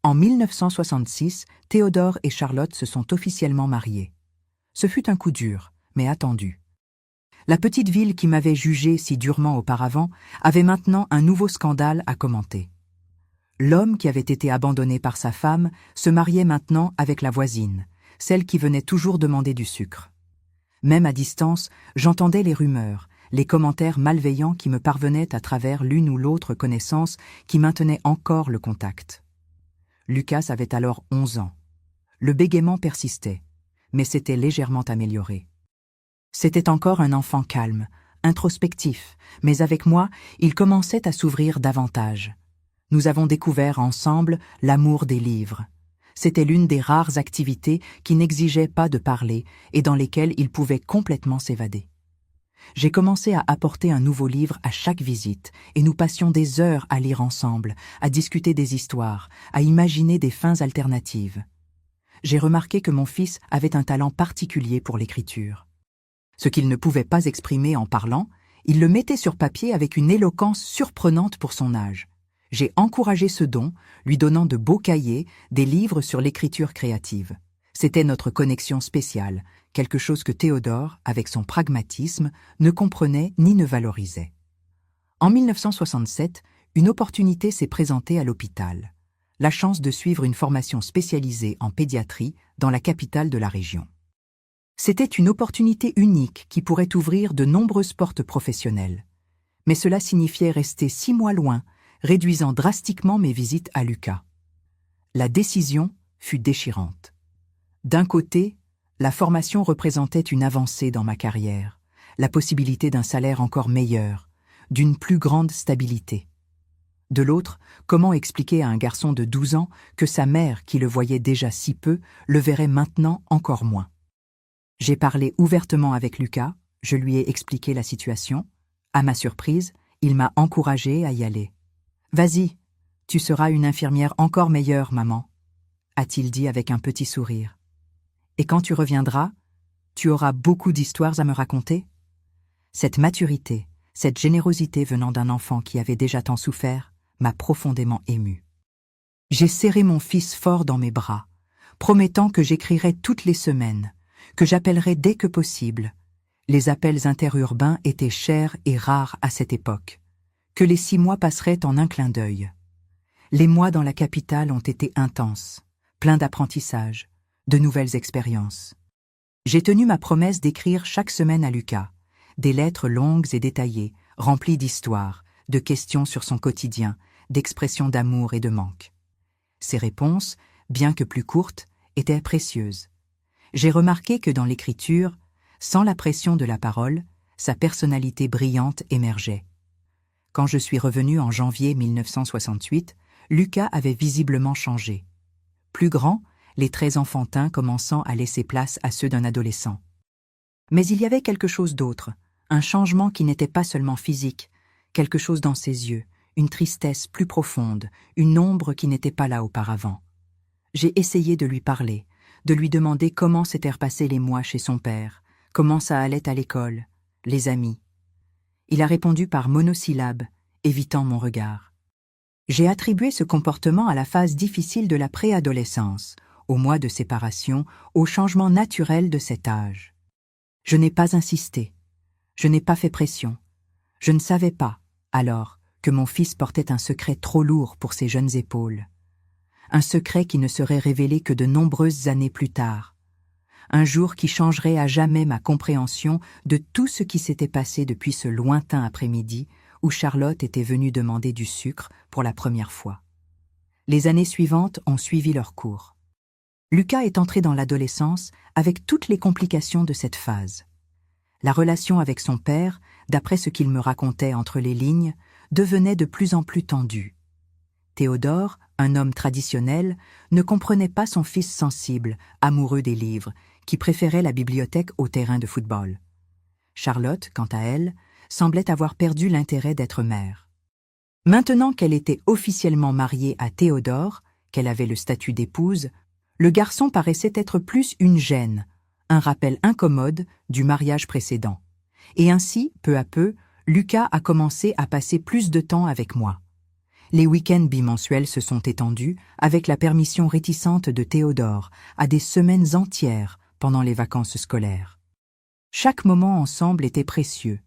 En 1966, Théodore et Charlotte se sont officiellement mariés. Ce fut un coup dur, mais attendu. La petite ville qui m'avait jugé si durement auparavant avait maintenant un nouveau scandale à commenter. L'homme qui avait été abandonné par sa femme se mariait maintenant avec la voisine, celle qui venait toujours demander du sucre. Même à distance, j'entendais les rumeurs, les commentaires malveillants qui me parvenaient à travers l'une ou l'autre connaissance qui maintenait encore le contact. Lucas avait alors 11 ans. Le bégaiement persistait, mais s'était légèrement amélioré. C'était encore un enfant calme, introspectif, mais avec moi, il commençait à s'ouvrir davantage. Nous avons découvert ensemble l'amour des livres. C'était l'une des rares activités qui n'exigeaient pas de parler et dans lesquelles il pouvait complètement s'évader. J'ai commencé à apporter un nouveau livre à chaque visite, et nous passions des heures à lire ensemble, à discuter des histoires, à imaginer des fins alternatives. J'ai remarqué que mon fils avait un talent particulier pour l'écriture. Ce qu'il ne pouvait pas exprimer en parlant, il le mettait sur papier avec une éloquence surprenante pour son âge. J'ai encouragé ce don, lui donnant de beaux cahiers, des livres sur l'écriture créative. C'était notre connexion spéciale, quelque chose que Théodore, avec son pragmatisme, ne comprenait ni ne valorisait. En 1967, une opportunité s'est présentée à l'hôpital. La chance de suivre une formation spécialisée en pédiatrie dans la capitale de la région. C'était une opportunité unique qui pourrait ouvrir de nombreuses portes professionnelles. Mais cela signifiait rester 6 mois loin, réduisant drastiquement mes visites à Lucas. La décision fut déchirante. D'un côté, la formation représentait une avancée dans ma carrière, la possibilité d'un salaire encore meilleur, d'une plus grande stabilité. De l'autre, comment expliquer à un garçon de 12 ans que sa mère, qui le voyait déjà si peu, le verrait maintenant encore moins? J'ai parlé ouvertement avec Lucas, je lui ai expliqué la situation. À ma surprise, il m'a encouragée à y aller. « Vas-y, tu seras une infirmière encore meilleure, maman », a-t-il dit avec un petit sourire. « Et quand tu reviendras, tu auras beaucoup d'histoires à me raconter ?» Cette maturité, cette générosité venant d'un enfant qui avait déjà tant souffert, m'a profondément ému. J'ai serré mon fils fort dans mes bras, promettant que j'écrirais toutes les semaines, que j'appellerais dès que possible. Les appels interurbains étaient chers et rares à cette époque, que les 6 mois passeraient en un clin d'œil. Les mois dans la capitale ont été intenses, pleins d'apprentissage, de nouvelles expériences. J'ai tenu ma promesse d'écrire chaque semaine à Lucas, des lettres longues et détaillées, remplies d'histoires, de questions sur son quotidien, d'expression d'amour et de manque. Ces réponses, bien que plus courtes, étaient précieuses. J'ai remarqué que dans l'écriture, sans la pression de la parole, sa personnalité brillante émergeait. Quand je suis revenu en janvier 1968, Lucas avait visiblement changé. Plus grand, les traits enfantins commençant à laisser place à ceux d'un adolescent. Mais il y avait quelque chose d'autre, un changement qui n'était pas seulement physique, quelque chose dans ses yeux, une tristesse plus profonde, une ombre qui n'était pas là auparavant. J'ai essayé de lui parler, de lui demander comment s'étaient repassés les mois chez son père, comment ça allait à l'école, les amis. Il a répondu par monosyllabes, évitant mon regard. J'ai attribué ce comportement à la phase difficile de la préadolescence, au mois de séparation, au changement naturel de cet âge. Je n'ai pas insisté, je n'ai pas fait pression. Je ne savais pas, alors, que mon fils portait un secret trop lourd pour ses jeunes épaules. Un secret qui ne serait révélé que de nombreuses années plus tard. Un jour qui changerait à jamais ma compréhension de tout ce qui s'était passé depuis ce lointain après-midi où Charlotte était venue demander du sucre pour la première fois. Les années suivantes ont suivi leur cours. Lucas est entré dans l'adolescence avec toutes les complications de cette phase. La relation avec son père, d'après ce qu'il me racontait entre les lignes, devenait de plus en plus tendue. Théodore, un homme traditionnel, ne comprenait pas son fils sensible, amoureux des livres, qui préférait la bibliothèque au terrain de football. Charlotte, quant à elle, semblait avoir perdu l'intérêt d'être mère. Maintenant qu'elle était officiellement mariée à Théodore, qu'elle avait le statut d'épouse, le garçon paraissait être plus une gêne, un rappel incommode du mariage précédent. Et ainsi, peu à peu, Lucas a commencé à passer plus de temps avec moi. Les week-ends bimensuels se sont étendus, avec la permission réticente de Théodore, à des semaines entières pendant les vacances scolaires. Chaque moment ensemble était précieux,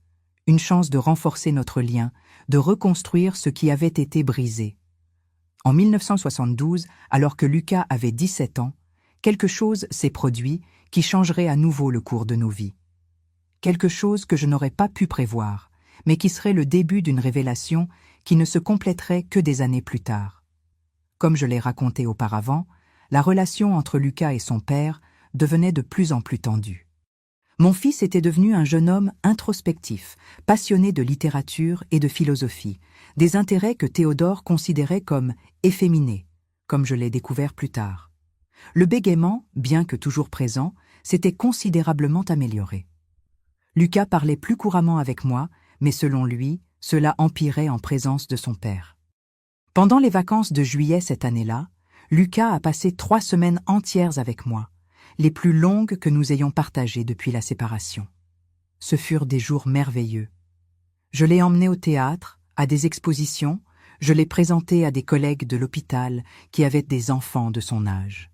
une chance de renforcer notre lien, de reconstruire ce qui avait été brisé. En 1972, alors que Lucas avait 17 ans, quelque chose s'est produit qui changerait à nouveau le cours de nos vies. Quelque chose que je n'aurais pas pu prévoir, mais qui serait le début d'une révélation qui ne se compléterait que des années plus tard. Comme je l'ai raconté auparavant, la relation entre Lucas et son père devenait de plus en plus tendue. Mon fils était devenu un jeune homme introspectif, passionné de littérature et de philosophie, des intérêts que Théodore considérait comme efféminés, comme je l'ai découvert plus tard. Le bégaiement, bien que toujours présent, s'était considérablement amélioré. Lucas parlait plus couramment avec moi, mais selon lui, cela empirait en présence de son père. Pendant les vacances de juillet cette année-là, Lucas a passé 3 semaines entières avec moi, les plus longues que nous ayons partagées depuis la séparation. Ce furent des jours merveilleux. Je l'ai emmené au théâtre, à des expositions, je l'ai présenté à des collègues de l'hôpital qui avaient des enfants de son âge.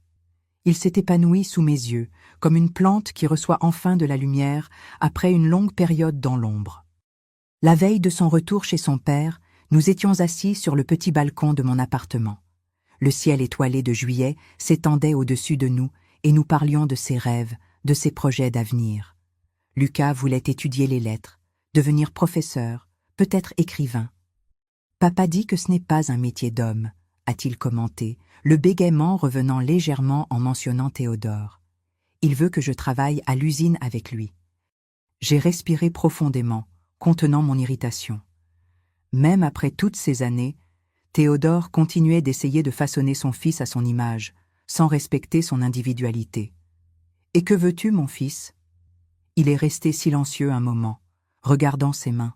Il s'est épanoui sous mes yeux, comme une plante qui reçoit enfin de la lumière après une longue période dans l'ombre. La veille de son retour chez son père, nous étions assis sur le petit balcon de mon appartement. Le ciel étoilé de juillet s'étendait au-dessus de nous et nous parlions de ses rêves, de ses projets d'avenir. Lucas voulait étudier les lettres, devenir professeur, peut-être écrivain. « Papa dit que ce n'est pas un métier d'homme », a-t-il commenté, le bégaiement revenant légèrement en mentionnant Théodore. « Il veut que je travaille à l'usine avec lui. » J'ai respiré profondément, contenant mon irritation. Même après toutes ces années, Théodore continuait d'essayer de façonner son fils à son image, sans respecter son individualité. « Et que veux-tu, mon fils ?» Il est resté silencieux un moment, regardant ses mains.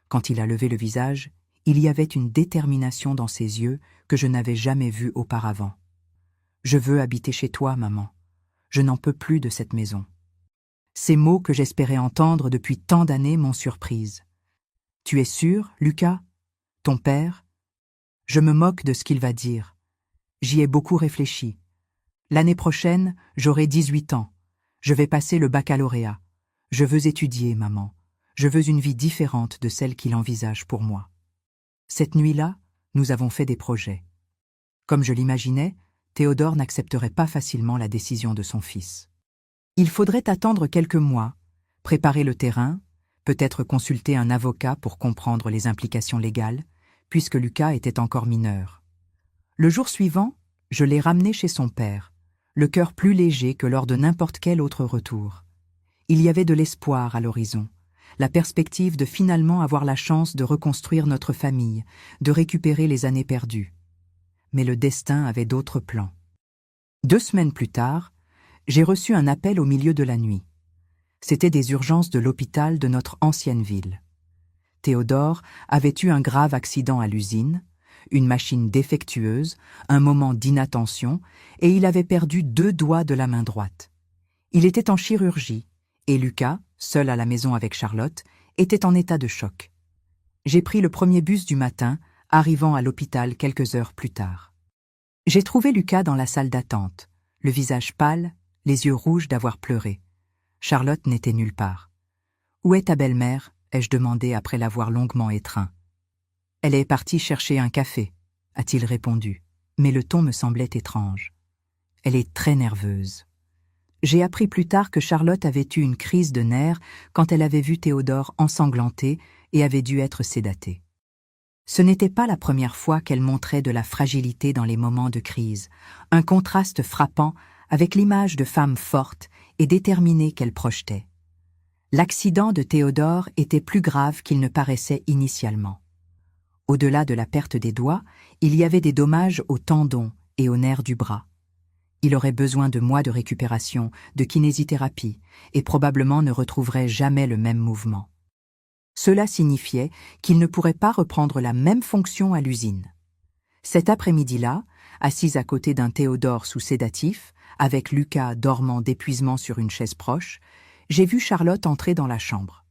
Quand il a levé le visage, il y avait une détermination dans ses yeux que je n'avais jamais vue auparavant. « Je veux habiter chez toi, maman. Je n'en peux plus de cette maison. » Ces mots que j'espérais entendre depuis tant d'années m'ont surprise. « Tu es sûr, Lucas? Ton père? » Je me moque de ce qu'il va dire. J'y ai beaucoup réfléchi. L'année prochaine, j'aurai 18 ans. Je vais passer le baccalauréat. Je veux étudier, maman. Je veux une vie différente de celle qu'il envisage pour moi. Cette nuit-là, nous avons fait des projets. Comme je l'imaginais, Théodore n'accepterait pas facilement la décision de son fils. Il faudrait attendre quelques mois, préparer le terrain, peut-être consulter un avocat pour comprendre les implications légales, puisque Lucas était encore mineur. Le jour suivant, je l'ai ramené chez son père, le cœur plus léger que lors de n'importe quel autre retour. Il y avait de l'espoir à l'horizon, la perspective de finalement avoir la chance de reconstruire notre famille, de récupérer les années perdues. Mais le destin avait d'autres plans. 2 semaines plus tard, j'ai reçu un appel au milieu de la nuit. C'était des urgences de l'hôpital de notre ancienne ville. Théodore avait eu un grave accident à l'usine, une machine défectueuse, un moment d'inattention, et il avait perdu 2 doigts de la main droite. Il était en chirurgie, et Lucas, seul à la maison avec Charlotte, était en état de choc. J'ai pris le premier bus du matin, arrivant à l'hôpital quelques heures plus tard. J'ai trouvé Lucas dans la salle d'attente, le visage pâle, les yeux rouges d'avoir pleuré. Charlotte n'était nulle part. « Où est ta belle-mère » ai-je demandé après l'avoir longuement étreint. « Elle est partie chercher un café », a-t-il répondu, mais le ton me semblait étrange. « Elle est très nerveuse. » J'ai appris plus tard que Charlotte avait eu une crise de nerfs quand elle avait vu Théodore ensanglanté et avait dû être sédatée. Ce n'était pas la première fois qu'elle montrait de la fragilité dans les moments de crise, un contraste frappant avec l'image de femme forte et déterminée qu'elle projetait. L'accident de Théodore était plus grave qu'il ne paraissait initialement. Au-delà de la perte des doigts, il y avait des dommages aux tendons et aux nerfs du bras. Il aurait besoin de mois de récupération, de kinésithérapie, et probablement ne retrouverait jamais le même mouvement. Cela signifiait qu'il ne pourrait pas reprendre la même fonction à l'usine. Cet après-midi-là, assise à côté d'un Théodore sous sédatif, avec Lucas dormant d'épuisement sur une chaise proche, j'ai vu Charlotte entrer dans la chambre.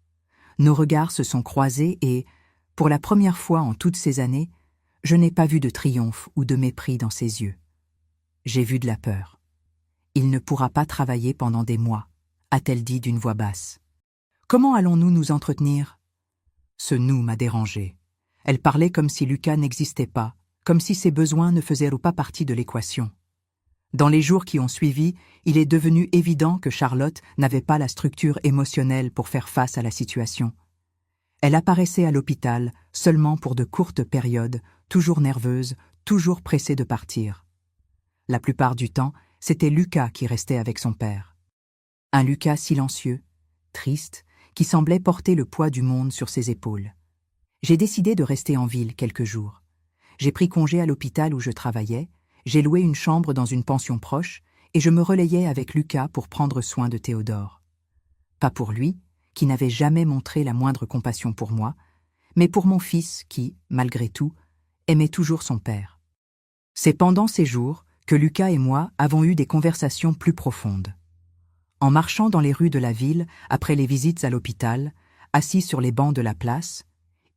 Nos regards se sont croisés et, pour la première fois en toutes ces années, je n'ai pas vu de triomphe ou de mépris dans ses yeux. J'ai vu de la peur. « Il ne pourra pas travailler pendant des mois », a-t-elle dit d'une voix basse. « Comment allons-nous nous entretenir ?» Ce « nous » m'a dérangé. Elle parlait comme si Lucas n'existait pas, comme si ses besoins ne faisaient pas partie de l'équation. Dans les jours qui ont suivi, il est devenu évident que Charlotte n'avait pas la structure émotionnelle pour faire face à la situation. Elle apparaissait à l'hôpital seulement pour de courtes périodes, toujours nerveuse, toujours pressée de partir. La plupart du temps, c'était Lucas qui restait avec son père. Un Lucas silencieux, triste, qui semblait porter le poids du monde sur ses épaules. J'ai décidé de rester en ville quelques jours. J'ai pris congé à l'hôpital où je travaillais, j'ai loué une chambre dans une pension proche et je me relayais avec Lucas pour prendre soin de Théodore. Pas pour lui, qui n'avait jamais montré la moindre compassion pour moi, mais pour mon fils qui, malgré tout, aimait toujours son père. C'est pendant ces jours que Lucas et moi avons eu des conversations plus profondes. En marchant dans les rues de la ville, après les visites à l'hôpital, assis sur les bancs de la place,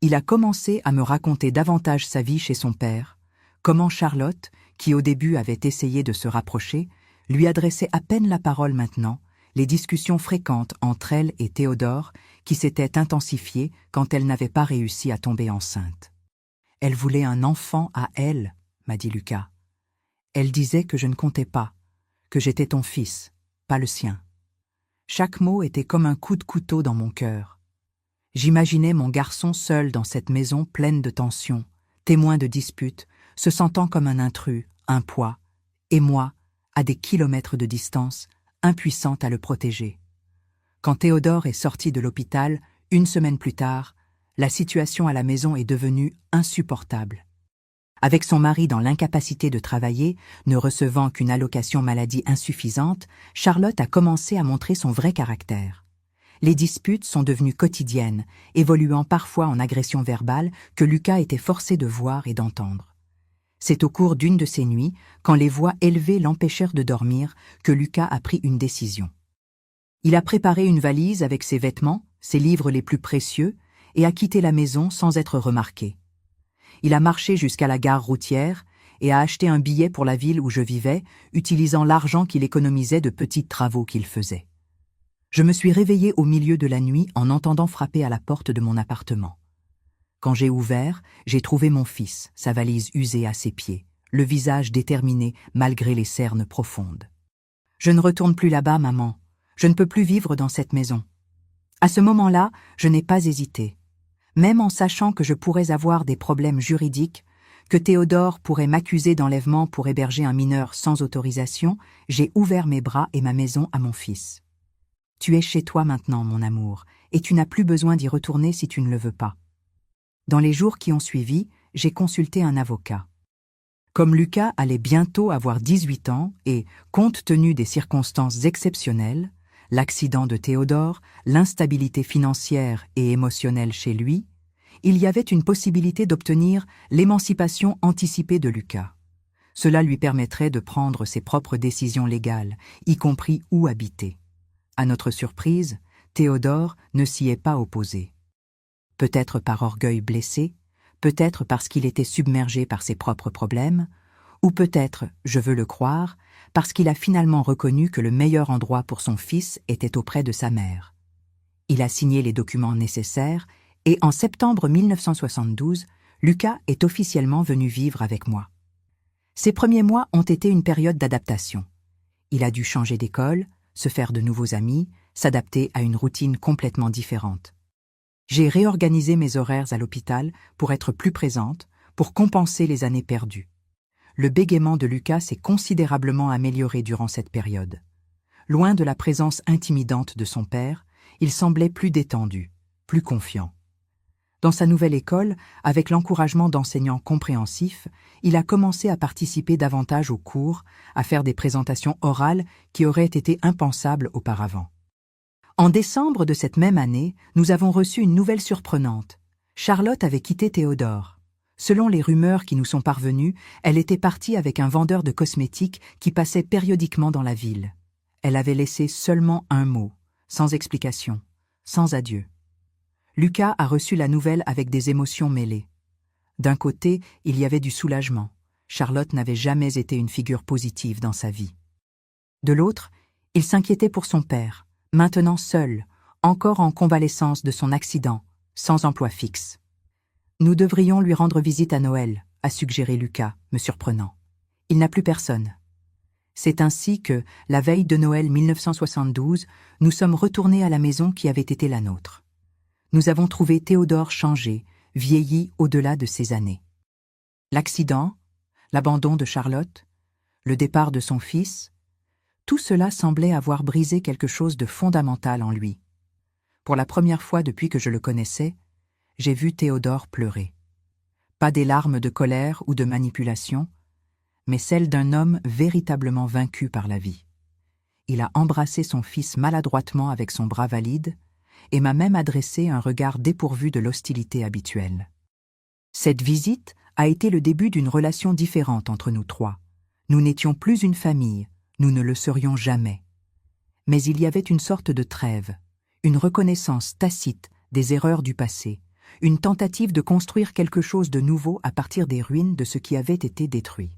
il a commencé à me raconter davantage sa vie chez son père, comment Charlotte, qui au début avait essayé de se rapprocher, lui adressait à peine la parole maintenant, les discussions fréquentes entre elle et Théodore qui s'étaient intensifiées quand elle n'avait pas réussi à tomber enceinte. « Elle voulait un enfant à elle », m'a dit Lucas. « Elle disait que je ne comptais pas, que j'étais ton fils, pas le sien. » Chaque mot était comme un coup de couteau dans mon cœur. J'imaginais mon garçon seul dans cette maison pleine de tensions, témoin de disputes, se sentant comme un intrus, un poids, et moi, à des kilomètres de distance, impuissante à le protéger. Quand Théodore est sorti de l'hôpital, 1 semaine plus tard, la situation à la maison est devenue insupportable. Avec son mari dans l'incapacité de travailler, ne recevant qu'une allocation maladie insuffisante, Charlotte a commencé à montrer son vrai caractère. Les disputes sont devenues quotidiennes, évoluant parfois en agressions verbales que Lucas était forcé de voir et d'entendre. C'est au cours d'une de ces nuits, quand les voix élevées l'empêchèrent de dormir, que Lucas a pris une décision. Il a préparé une valise avec ses vêtements, ses livres les plus précieux, et a quitté la maison sans être remarqué. Il a marché jusqu'à la gare routière et a acheté un billet pour la ville où je vivais, utilisant l'argent qu'il économisait de petits travaux qu'il faisait. Je me suis réveillé au milieu de la nuit en entendant frapper à la porte de mon appartement. Quand j'ai ouvert, j'ai trouvé mon fils, sa valise usée à ses pieds, le visage déterminé malgré les cernes profondes. « Je ne retourne plus là-bas, maman. Je ne peux plus vivre dans cette maison. » À ce moment-là, je n'ai pas hésité. Même en sachant que je pourrais avoir des problèmes juridiques, que Théodore pourrait m'accuser d'enlèvement pour héberger un mineur sans autorisation, j'ai ouvert mes bras et ma maison à mon fils. Tu es chez toi maintenant, mon amour, et tu n'as plus besoin d'y retourner si tu ne le veux pas. Dans les jours qui ont suivi, j'ai consulté un avocat. Comme Lucas allait bientôt avoir 18 ans et, compte tenu des circonstances exceptionnelles, l'accident de Théodore, l'instabilité financière et émotionnelle chez lui, il y avait une possibilité d'obtenir l'émancipation anticipée de Lucas. Cela lui permettrait de prendre ses propres décisions légales, y compris où habiter. À notre surprise, Théodore ne s'y est pas opposé. Peut-être par orgueil blessé, peut-être parce qu'il était submergé par ses propres problèmes, ou peut-être, je veux le croire, parce qu'il a finalement reconnu que le meilleur endroit pour son fils était auprès de sa mère. Il a signé les documents nécessaires et en septembre 1972, Lucas est officiellement venu vivre avec moi. Ces premiers mois ont été une période d'adaptation. Il a dû changer d'école, se faire de nouveaux amis, s'adapter à une routine complètement différente. J'ai réorganisé mes horaires à l'hôpital pour être plus présente, pour compenser les années perdues. Le bégaiement de Lucas s'est considérablement amélioré durant cette période. Loin de la présence intimidante de son père, il semblait plus détendu, plus confiant. Dans sa nouvelle école, avec l'encouragement d'enseignants compréhensifs, il a commencé à participer davantage aux cours, à faire des présentations orales qui auraient été impensables auparavant. En décembre de cette même année, nous avons reçu une nouvelle surprenante. Charlotte avait quitté Théodore. Selon les rumeurs qui nous sont parvenues, elle était partie avec un vendeur de cosmétiques qui passait périodiquement dans la ville. Elle avait laissé seulement un mot, sans explication, sans adieu. Lucas a reçu la nouvelle avec des émotions mêlées. D'un côté, il y avait du soulagement. Charlotte n'avait jamais été une figure positive dans sa vie. De l'autre, il s'inquiétait pour son père, maintenant seul, encore en convalescence de son accident, sans emploi fixe. « Nous devrions lui rendre visite à Noël », a suggéré Lucas, me surprenant. Il n'a plus personne. C'est ainsi que, la veille de Noël 1972, nous sommes retournés à la maison qui avait été la nôtre. Nous avons trouvé Théodore changé, vieilli au-delà de ses années. L'accident, l'abandon de Charlotte, le départ de son fils, tout cela semblait avoir brisé quelque chose de fondamental en lui. Pour la première fois depuis que je le connaissais, j'ai vu Théodore pleurer. Pas des larmes de colère ou de manipulation, mais celles d'un homme véritablement vaincu par la vie. Il a embrassé son fils maladroitement avec son bras valide et m'a même adressé un regard dépourvu de l'hostilité habituelle. Cette visite a été le début d'une relation différente entre nous trois. Nous n'étions plus une famille, nous ne le serions jamais. Mais il y avait une sorte de trêve, une reconnaissance tacite des erreurs du passé, une tentative de construire quelque chose de nouveau à partir des ruines de ce qui avait été détruit.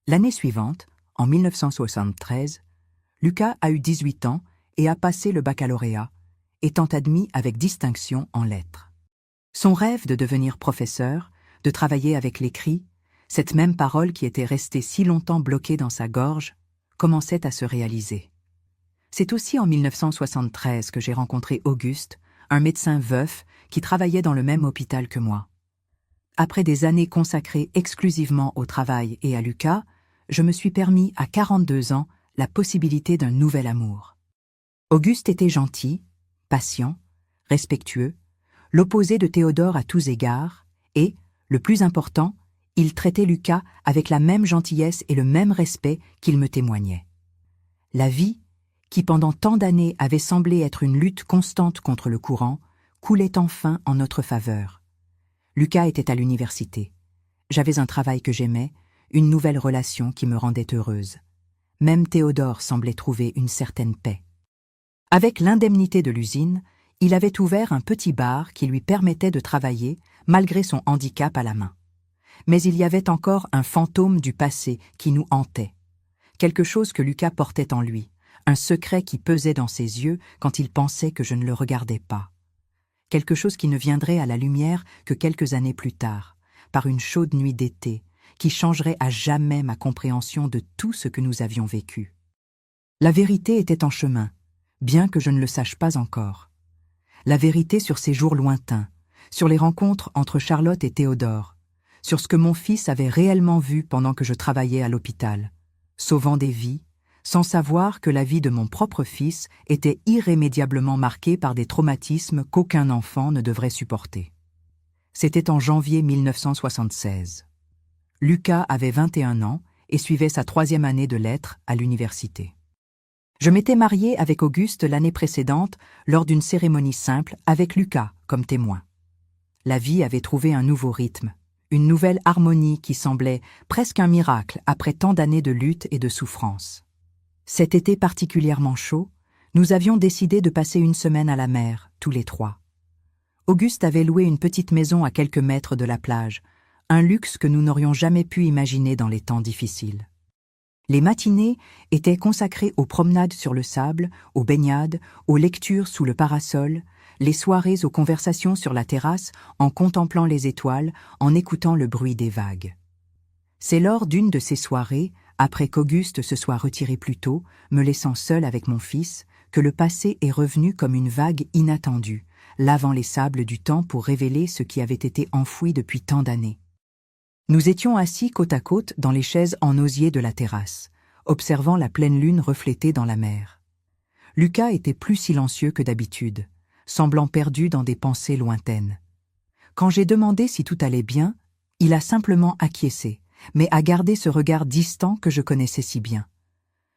L'année suivante, en 1973, Lucas a eu 18 ans et a passé le baccalauréat, étant admis avec distinction en lettres. Son rêve de devenir professeur, de travailler avec l'écrit, cette même parole qui était restée si longtemps bloquée dans sa gorge, commençait à se réaliser. C'est aussi en 1973 que j'ai rencontré Auguste, un médecin veuf qui travaillait dans le même hôpital que moi. Après des années consacrées exclusivement au travail et à Lucas, je me suis permis à 42 ans la possibilité d'un nouvel amour. Auguste était gentil, patient, respectueux, l'opposé de Théodore à tous égards, et, le plus important, il traitait Lucas avec la même gentillesse et le même respect qu'il me témoignait. La vie, qui pendant tant d'années avait semblé être une lutte constante contre le courant, coulait enfin en notre faveur. Lucas était à l'université. J'avais un travail que j'aimais, une nouvelle relation qui me rendait heureuse. Même Théodore semblait trouver une certaine paix. Avec l'indemnité de l'usine, il avait ouvert un petit bar qui lui permettait de travailler malgré son handicap à la main. Mais il y avait encore un fantôme du passé qui nous hantait. Quelque chose que Lucas portait en lui, un secret qui pesait dans ses yeux quand il pensait que je ne le regardais pas. Quelque chose qui ne viendrait à la lumière que quelques années plus tard, par une chaude nuit d'été, qui changerait à jamais ma compréhension de tout ce que nous avions vécu. La vérité était en chemin, bien que je ne le sache pas encore. La vérité sur ces jours lointains, sur les rencontres entre Charlotte et Théodore, sur ce que mon fils avait réellement vu pendant que je travaillais à l'hôpital, sauvant des vies, sans savoir que la vie de mon propre fils était irrémédiablement marquée par des traumatismes qu'aucun enfant ne devrait supporter. C'était en janvier 1976. Lucas avait 21 ans et suivait sa 3e année de lettres à l'université. Je m'étais mariée avec Auguste l'année précédente lors d'une cérémonie simple avec Lucas comme témoin. La vie avait trouvé un nouveau rythme, une nouvelle harmonie qui semblait presque un miracle après tant d'années de lutte et de souffrance. Cet été particulièrement chaud, nous avions décidé de passer une semaine à la mer, tous les 3. Auguste avait loué une petite maison à quelques mètres de la plage, un luxe que nous n'aurions jamais pu imaginer dans les temps difficiles. Les matinées étaient consacrées aux promenades sur le sable, aux baignades, aux lectures sous le parasol, les soirées aux conversations sur la terrasse en contemplant les étoiles, en écoutant le bruit des vagues. C'est lors d'une de ces soirées, après qu'Auguste se soit retiré plus tôt, me laissant seul avec mon fils, que le passé est revenu comme une vague inattendue, lavant les sables du temps pour révéler ce qui avait été enfoui depuis tant d'années. Nous étions assis côte à côte dans les chaises en osier de la terrasse, observant la pleine lune reflétée dans la mer. Lucas était plus silencieux que d'habitude, semblant perdu dans des pensées lointaines. Quand j'ai demandé si tout allait bien, il a simplement acquiescé, mais a gardé ce regard distant que je connaissais si bien.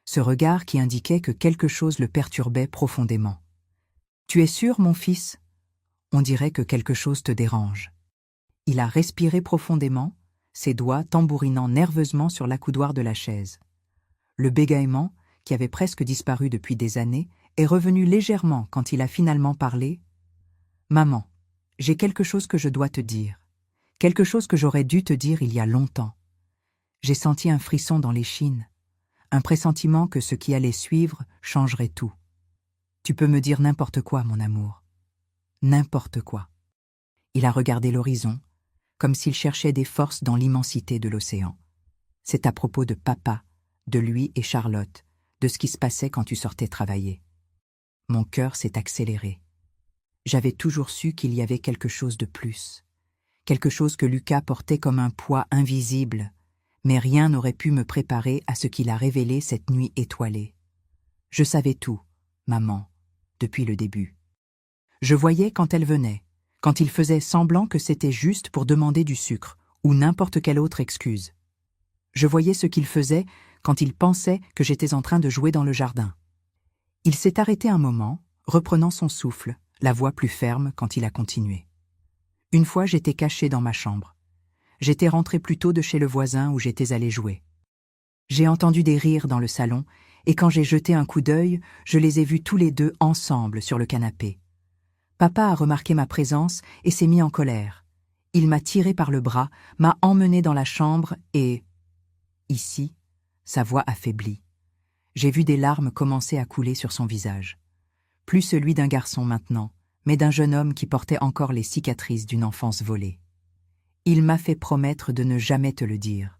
Ce regard qui indiquait que quelque chose le perturbait profondément. « Tu es sûr, mon fils ? On dirait que quelque chose te dérange. » Il a respiré profondément, ses doigts tambourinant nerveusement sur l'accoudoir de la chaise. Le bégaiement, qui avait presque disparu depuis des années, est revenu légèrement quand il a finalement parlé. « Maman, j'ai quelque chose que je dois te dire. Quelque chose que j'aurais dû te dire il y a longtemps. » J'ai senti un frisson dans l'échine, un pressentiment que ce qui allait suivre changerait tout. « Tu peux me dire n'importe quoi, mon amour. N'importe quoi. » Il a regardé l'horizon, comme s'il cherchait des forces dans l'immensité de l'océan. C'est à propos de papa, de lui et Charlotte, de ce qui se passait quand tu sortais travailler. Mon cœur s'est accéléré. J'avais toujours su qu'il y avait quelque chose de plus, quelque chose que Lucas portait comme un poids invisible, mais rien n'aurait pu me préparer à ce qu'il a révélé cette nuit étoilée. Je savais tout, maman, depuis le début. Je voyais quand elle venait, quand il faisait semblant que c'était juste pour demander du sucre ou n'importe quelle autre excuse. Je voyais ce qu'il faisait quand il pensait que j'étais en train de jouer dans le jardin. Il s'est arrêté un moment, reprenant son souffle, la voix plus ferme quand il a continué. Une fois, j'étais caché dans ma chambre. J'étais rentré plus tôt de chez le voisin où j'étais allé jouer. J'ai entendu des rires dans le salon, et quand j'ai jeté un coup d'œil, je les ai vus tous les deux ensemble sur le canapé. Papa a remarqué ma présence et s'est mis en colère. Il m'a tiré par le bras, m'a emmené dans la chambre et... Ici, sa voix affaiblie. J'ai vu des larmes commencer à couler sur son visage. Plus celui d'un garçon maintenant, mais d'un jeune homme qui portait encore les cicatrices d'une enfance volée. Il m'a fait promettre de ne jamais te le dire.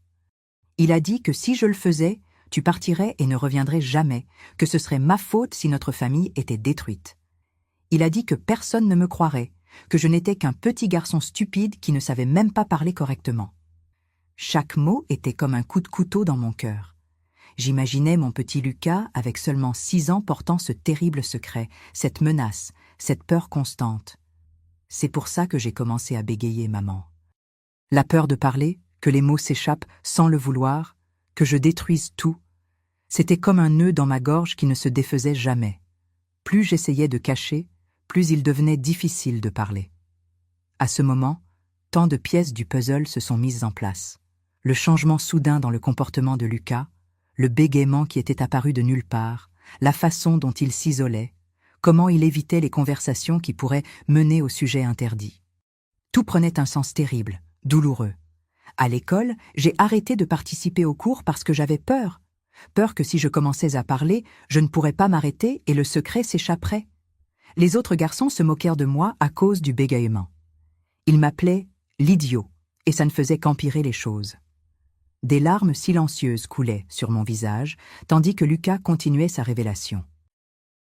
Il a dit que si je le faisais, tu partirais et ne reviendrais jamais, que ce serait ma faute si notre famille était détruite. Il a dit que personne ne me croirait, que je n'étais qu'un petit garçon stupide qui ne savait même pas parler correctement. Chaque mot était comme un coup de couteau dans mon cœur. J'imaginais mon petit Lucas avec seulement 6 ans portant ce terrible secret, cette menace, cette peur constante. C'est pour ça que j'ai commencé à bégayer, maman. La peur de parler, que les mots s'échappent sans le vouloir, que je détruise tout, c'était comme un nœud dans ma gorge qui ne se défaisait jamais. Plus j'essayais de cacher, plus il devenait difficile de parler. À ce moment, tant de pièces du puzzle se sont mises en place. Le changement soudain dans le comportement de Lucas, le bégaiement qui était apparu de nulle part, la façon dont il s'isolait, comment il évitait les conversations qui pourraient mener au sujet interdit. Tout prenait un sens terrible, douloureux. À l'école, j'ai arrêté de participer aux cours parce que j'avais peur. Peur que si je commençais à parler, je ne pourrais pas m'arrêter et le secret s'échapperait. Les autres garçons se moquèrent de moi à cause du bégaiement. Ils m'appelaient l'idiot, et ça ne faisait qu'empirer les choses. Des larmes silencieuses coulaient sur mon visage, tandis que Lucas continuait sa révélation.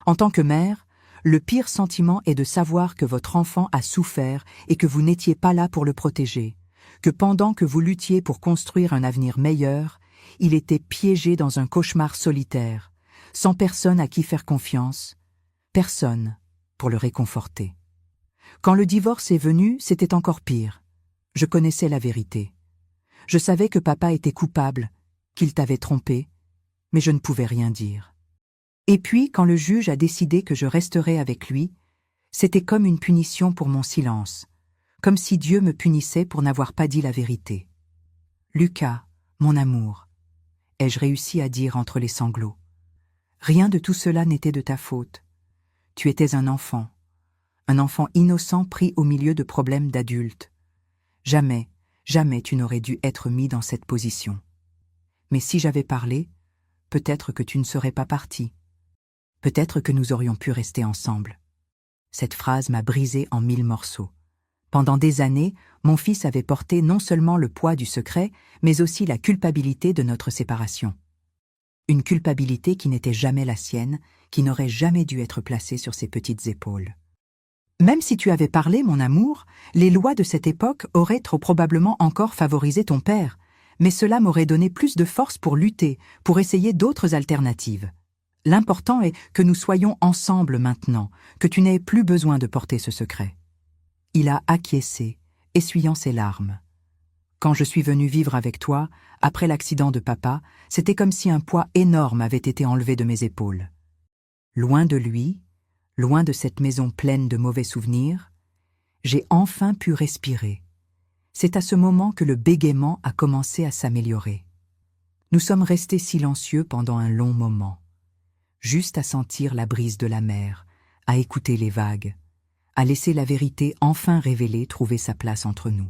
En tant que mère, Le pire sentiment est de savoir que votre enfant a souffert et que vous n'étiez pas là pour le protéger, que pendant que vous luttiez pour construire un avenir meilleur, il était piégé dans un cauchemar solitaire, sans personne à qui faire confiance, personne pour le réconforter. Quand le divorce est venu, c'était encore pire. Je connaissais la vérité. Je savais que papa était coupable, qu'il t'avait trompé, mais je ne pouvais rien dire. Et puis, quand le juge a décidé que je resterais avec lui, c'était comme une punition pour mon silence, comme si Dieu me punissait pour n'avoir pas dit la vérité. « Lucas, mon amour », ai-je réussi à dire entre les sanglots. Rien de tout cela n'était de ta faute. Tu étais un enfant innocent pris au milieu de problèmes d'adultes. Jamais, jamais tu n'aurais dû être mis dans cette position. Mais si j'avais parlé, peut-être que tu ne serais pas parti. Peut-être que nous aurions pu rester ensemble. Cette phrase m'a brisé en 1000 morceaux. Pendant des années, mon fils avait porté non seulement le poids du secret, mais aussi la culpabilité de notre séparation. Une culpabilité qui n'était jamais la sienne, qui n'aurait jamais dû être placée sur ses petites épaules. Même si tu avais parlé, mon amour, les lois de cette époque auraient trop probablement encore favorisé ton père, mais cela m'aurait donné plus de force pour lutter, pour essayer d'autres alternatives. L'important est que nous soyons ensemble maintenant, que tu n'aies plus besoin de porter ce secret. Il a acquiescé, essuyant ses larmes. Quand je suis venue vivre avec toi, après l'accident de papa, c'était comme si un poids énorme avait été enlevé de mes épaules. Loin de lui, loin de cette maison pleine de mauvais souvenirs, j'ai enfin pu respirer. C'est à ce moment que le bégaiement a commencé à s'améliorer. Nous sommes restés silencieux pendant un long moment, juste à sentir la brise de la mer, à écouter les vagues, à laisser la vérité enfin révélée trouver sa place entre nous.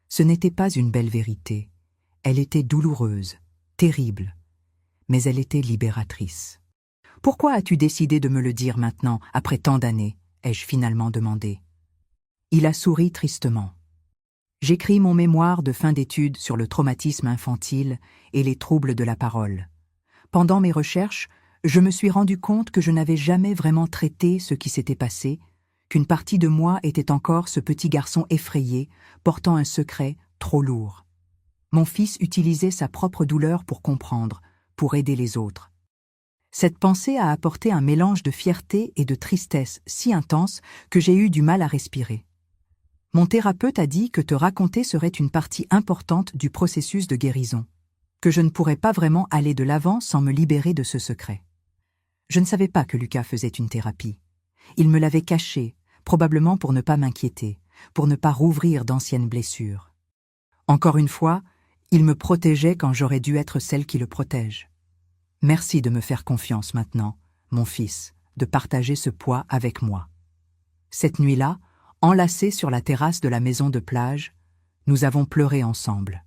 Ce n'était pas une belle vérité, elle était douloureuse, terrible, mais elle était libératrice. « Pourquoi as-tu décidé de me le dire maintenant, après tant d'années » ai-je finalement demandé. Il a souri tristement. J'écris mon mémoire de fin d'études sur le traumatisme infantile et les troubles de la parole. Pendant mes recherches, je me suis rendu compte que je n'avais jamais vraiment traité ce qui s'était passé, qu'une partie de moi était encore ce petit garçon effrayé, portant un secret trop lourd. Mon fils utilisait sa propre douleur pour comprendre, pour aider les autres. Cette pensée a apporté un mélange de fierté et de tristesse si intense que j'ai eu du mal à respirer. Mon thérapeute a dit que te raconter serait une partie importante du processus de guérison, que je ne pourrais pas vraiment aller de l'avant sans me libérer de ce secret. Je ne savais pas que Lucas faisait une thérapie. Il me l'avait caché, probablement pour ne pas m'inquiéter, pour ne pas rouvrir d'anciennes blessures. Encore une fois, il me protégeait quand j'aurais dû être celle qui le protège. Merci de me faire confiance maintenant, mon fils, de partager ce poids avec moi. Cette nuit-là, enlacés sur la terrasse de la maison de plage, nous avons pleuré ensemble.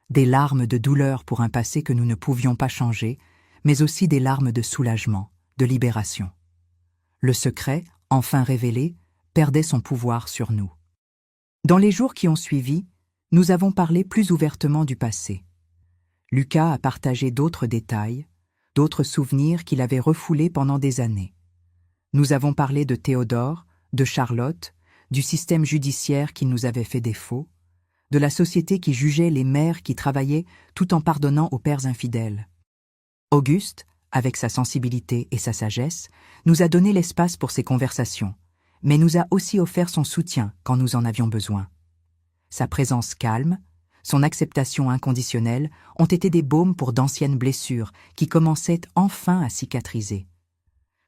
Des larmes de douleur pour un passé que nous ne pouvions pas changer, mais aussi des larmes de soulagement, de libération. Le secret, enfin révélé, perdait son pouvoir sur nous. Dans les jours qui ont suivi, nous avons parlé plus ouvertement du passé. Lucas a partagé d'autres détails, d'autres souvenirs qu'il avait refoulés pendant des années. Nous avons parlé de Théodore, de Charlotte, du système judiciaire qui nous avait fait défaut, de la société qui jugeait les mères qui travaillaient tout en pardonnant aux pères infidèles. Auguste, avec sa sensibilité et sa sagesse, nous a donné l'espace pour ces conversations, mais nous a aussi offert son soutien quand nous en avions besoin. Sa présence calme, son acceptation inconditionnelle ont été des baumes pour d'anciennes blessures qui commençaient enfin à cicatriser.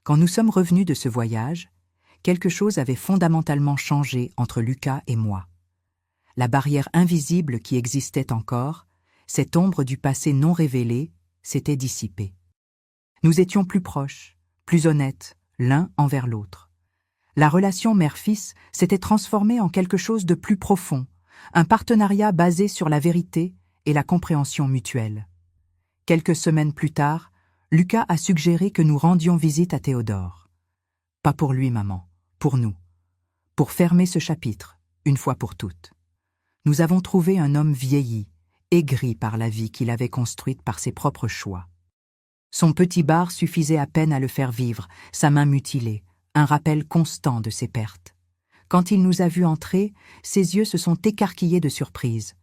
Quand nous sommes revenus de ce voyage, quelque chose avait fondamentalement changé entre Lucas et moi. La barrière invisible qui existait encore, cette ombre du passé non révélé, s'était dissipée. Nous étions plus proches, plus honnêtes, l'un envers l'autre. La relation mère-fils s'était transformée en quelque chose de plus profond, un partenariat basé sur la vérité et la compréhension mutuelle. Quelques semaines plus tard, Lucas a suggéré que nous rendions visite à Théodore. Pas pour lui, maman, pour nous. Pour fermer ce chapitre, une fois pour toutes. Nous avons trouvé un homme vieilli, aigri par la vie qu'il avait construite par ses propres choix. Son petit bar suffisait à peine à le faire vivre, sa main mutilée, un rappel constant de ses pertes. Quand il nous a vus entrer, ses yeux se sont écarquillés de surprise.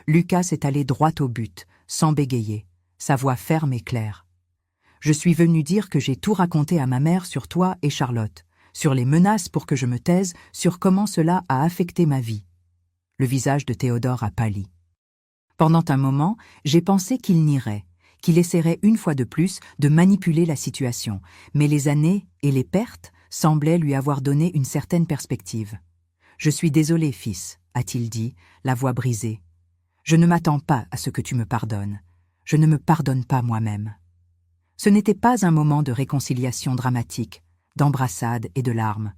Lucas est allé droit au but, sans bégayer, sa voix ferme et claire. Je suis venu dire que j'ai tout raconté à ma mère sur toi et Charlotte, sur les menaces pour que je me taise, sur comment cela a affecté ma vie. Le visage de Théodore a pâli. Pendant un moment, j'ai pensé qu'il nierait, qu'il essaierait une fois de plus de manipuler la situation, mais les années et les pertes semblaient lui avoir donné une certaine perspective. « Je suis désolé, fils, a-t-il dit, la voix brisée. Je ne m'attends pas à ce que tu me pardonnes. Je ne me pardonne pas moi-même. » Ce n'était pas un moment de réconciliation dramatique, d'embrassade et de larmes.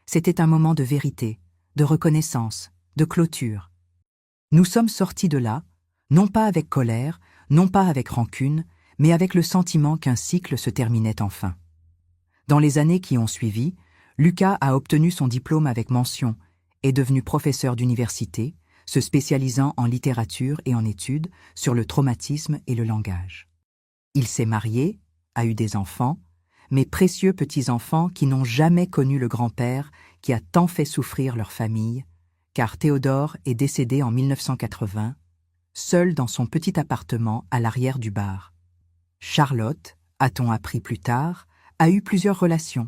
C'était un moment de vérité, de reconnaissance, de clôture. Nous sommes sortis de là, non pas avec colère, non pas avec rancune, mais avec le sentiment qu'un cycle se terminait enfin. Dans les années qui ont suivi, Lucas a obtenu son diplôme avec mention, est devenu professeur d'université, se spécialisant en littérature et en études sur le traumatisme et le langage. Il s'est marié, a eu des enfants, mes précieux petits-enfants qui n'ont jamais connu le grand-père qui a tant fait souffrir leur famille, car Théodore est décédé en 1980, seul dans son petit appartement à l'arrière du bar. Charlotte, a-t-on appris plus tard, a eu plusieurs relations,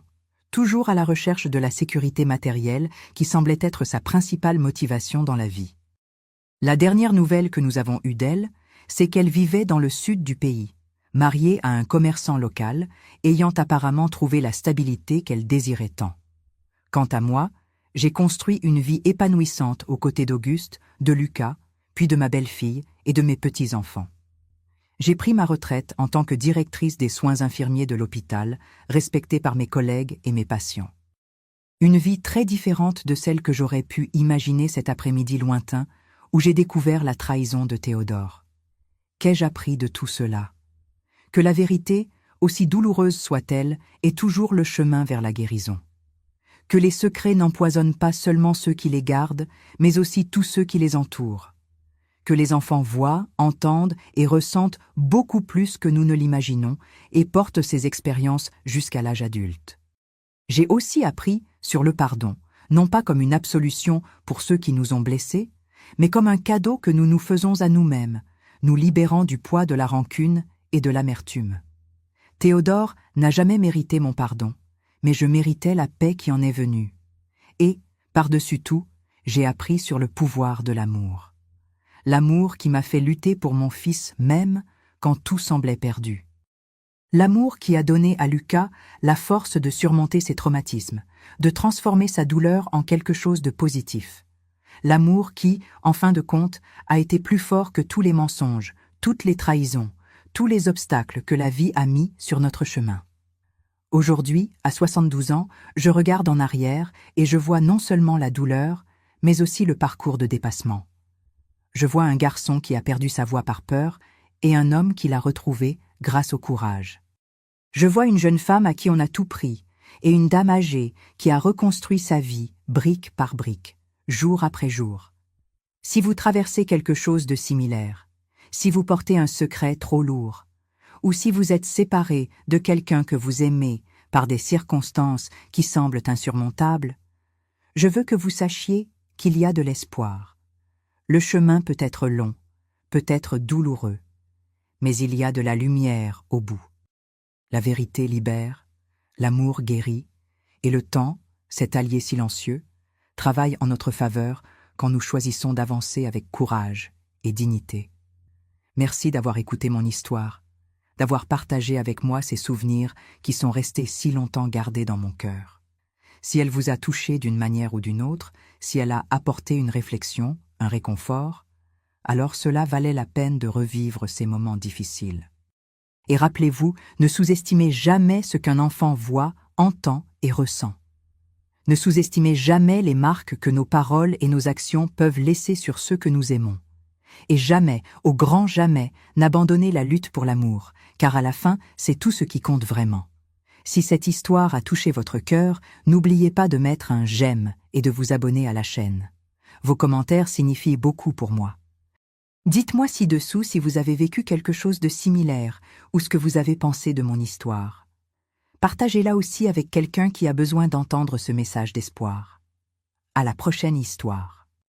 toujours à la recherche de la sécurité matérielle qui semblait être sa principale motivation dans la vie. La dernière nouvelle que nous avons eue d'elle, c'est qu'elle vivait dans le sud du pays, mariée à un commerçant local, ayant apparemment trouvé la stabilité qu'elle désirait tant. Quant à moi, j'ai construit une vie épanouissante aux côtés d'Auguste, de Lucas, puis de ma belle-fille et de mes petits-enfants. J'ai pris ma retraite en tant que directrice des soins infirmiers de l'hôpital, respectée par mes collègues et mes patients. Une vie très différente de celle que j'aurais pu imaginer cet après-midi lointain où j'ai découvert la trahison de Théodore. Qu'ai-je appris de tout cela? Que la vérité, aussi douloureuse soit-elle, est toujours le chemin vers la guérison. Que les secrets n'empoisonnent pas seulement ceux qui les gardent, mais aussi tous ceux qui les entourent. Que les enfants voient, entendent et ressentent beaucoup plus que nous ne l'imaginons et portent ces expériences jusqu'à l'âge adulte. J'ai aussi appris sur le pardon, non pas comme une absolution pour ceux qui nous ont blessés, mais comme un cadeau que nous nous faisons à nous-mêmes, nous libérant du poids de la rancune et de l'amertume. Théodore n'a jamais mérité mon pardon, mais je méritais la paix qui en est venue. Et, par-dessus tout, j'ai appris sur le pouvoir de l'amour. L'amour qui m'a fait lutter pour mon fils même quand tout semblait perdu. L'amour qui a donné à Lucas la force de surmonter ses traumatismes, de transformer sa douleur en quelque chose de positif. L'amour qui, en fin de compte, a été plus fort que tous les mensonges, toutes les trahisons, tous les obstacles que la vie a mis sur notre chemin. Aujourd'hui, à 72 ans, je regarde en arrière et je vois non seulement la douleur, mais aussi le parcours de dépassement. Je vois un garçon qui a perdu sa voix par peur et un homme qui l'a retrouvé grâce au courage. Je vois une jeune femme à qui on a tout pris et une dame âgée qui a reconstruit sa vie, brique par brique, jour après jour. Si vous traversez quelque chose de similaire, si vous portez un secret trop lourd, ou si vous êtes séparé de quelqu'un que vous aimez par des circonstances qui semblent insurmontables, je veux que vous sachiez qu'il y a de l'espoir. Le chemin peut être long, peut être douloureux, mais il y a de la lumière au bout. La vérité libère, l'amour guérit, et le temps, cet allié silencieux, travaille en notre faveur quand nous choisissons d'avancer avec courage et dignité. Merci d'avoir écouté mon histoire, d'avoir partagé avec moi ces souvenirs qui sont restés si longtemps gardés dans mon cœur. Si elle vous a touché d'une manière ou d'une autre, si elle a apporté une réflexion, un réconfort, alors cela valait la peine de revivre ces moments difficiles. Et rappelez-vous, ne sous-estimez jamais ce qu'un enfant voit, entend et ressent. Ne sous-estimez jamais les marques que nos paroles et nos actions peuvent laisser sur ceux que nous aimons. Et jamais, au grand jamais, n'abandonnez la lutte pour l'amour, car à la fin, c'est tout ce qui compte vraiment. Si cette histoire a touché votre cœur, n'oubliez pas de mettre un « j'aime » et de vous abonner à la chaîne. Vos commentaires signifient beaucoup pour moi. Dites-moi ci-dessous si vous avez vécu quelque chose de similaire ou ce que vous avez pensé de mon histoire. Partagez-la aussi avec quelqu'un qui a besoin d'entendre ce message d'espoir. À la prochaine histoire.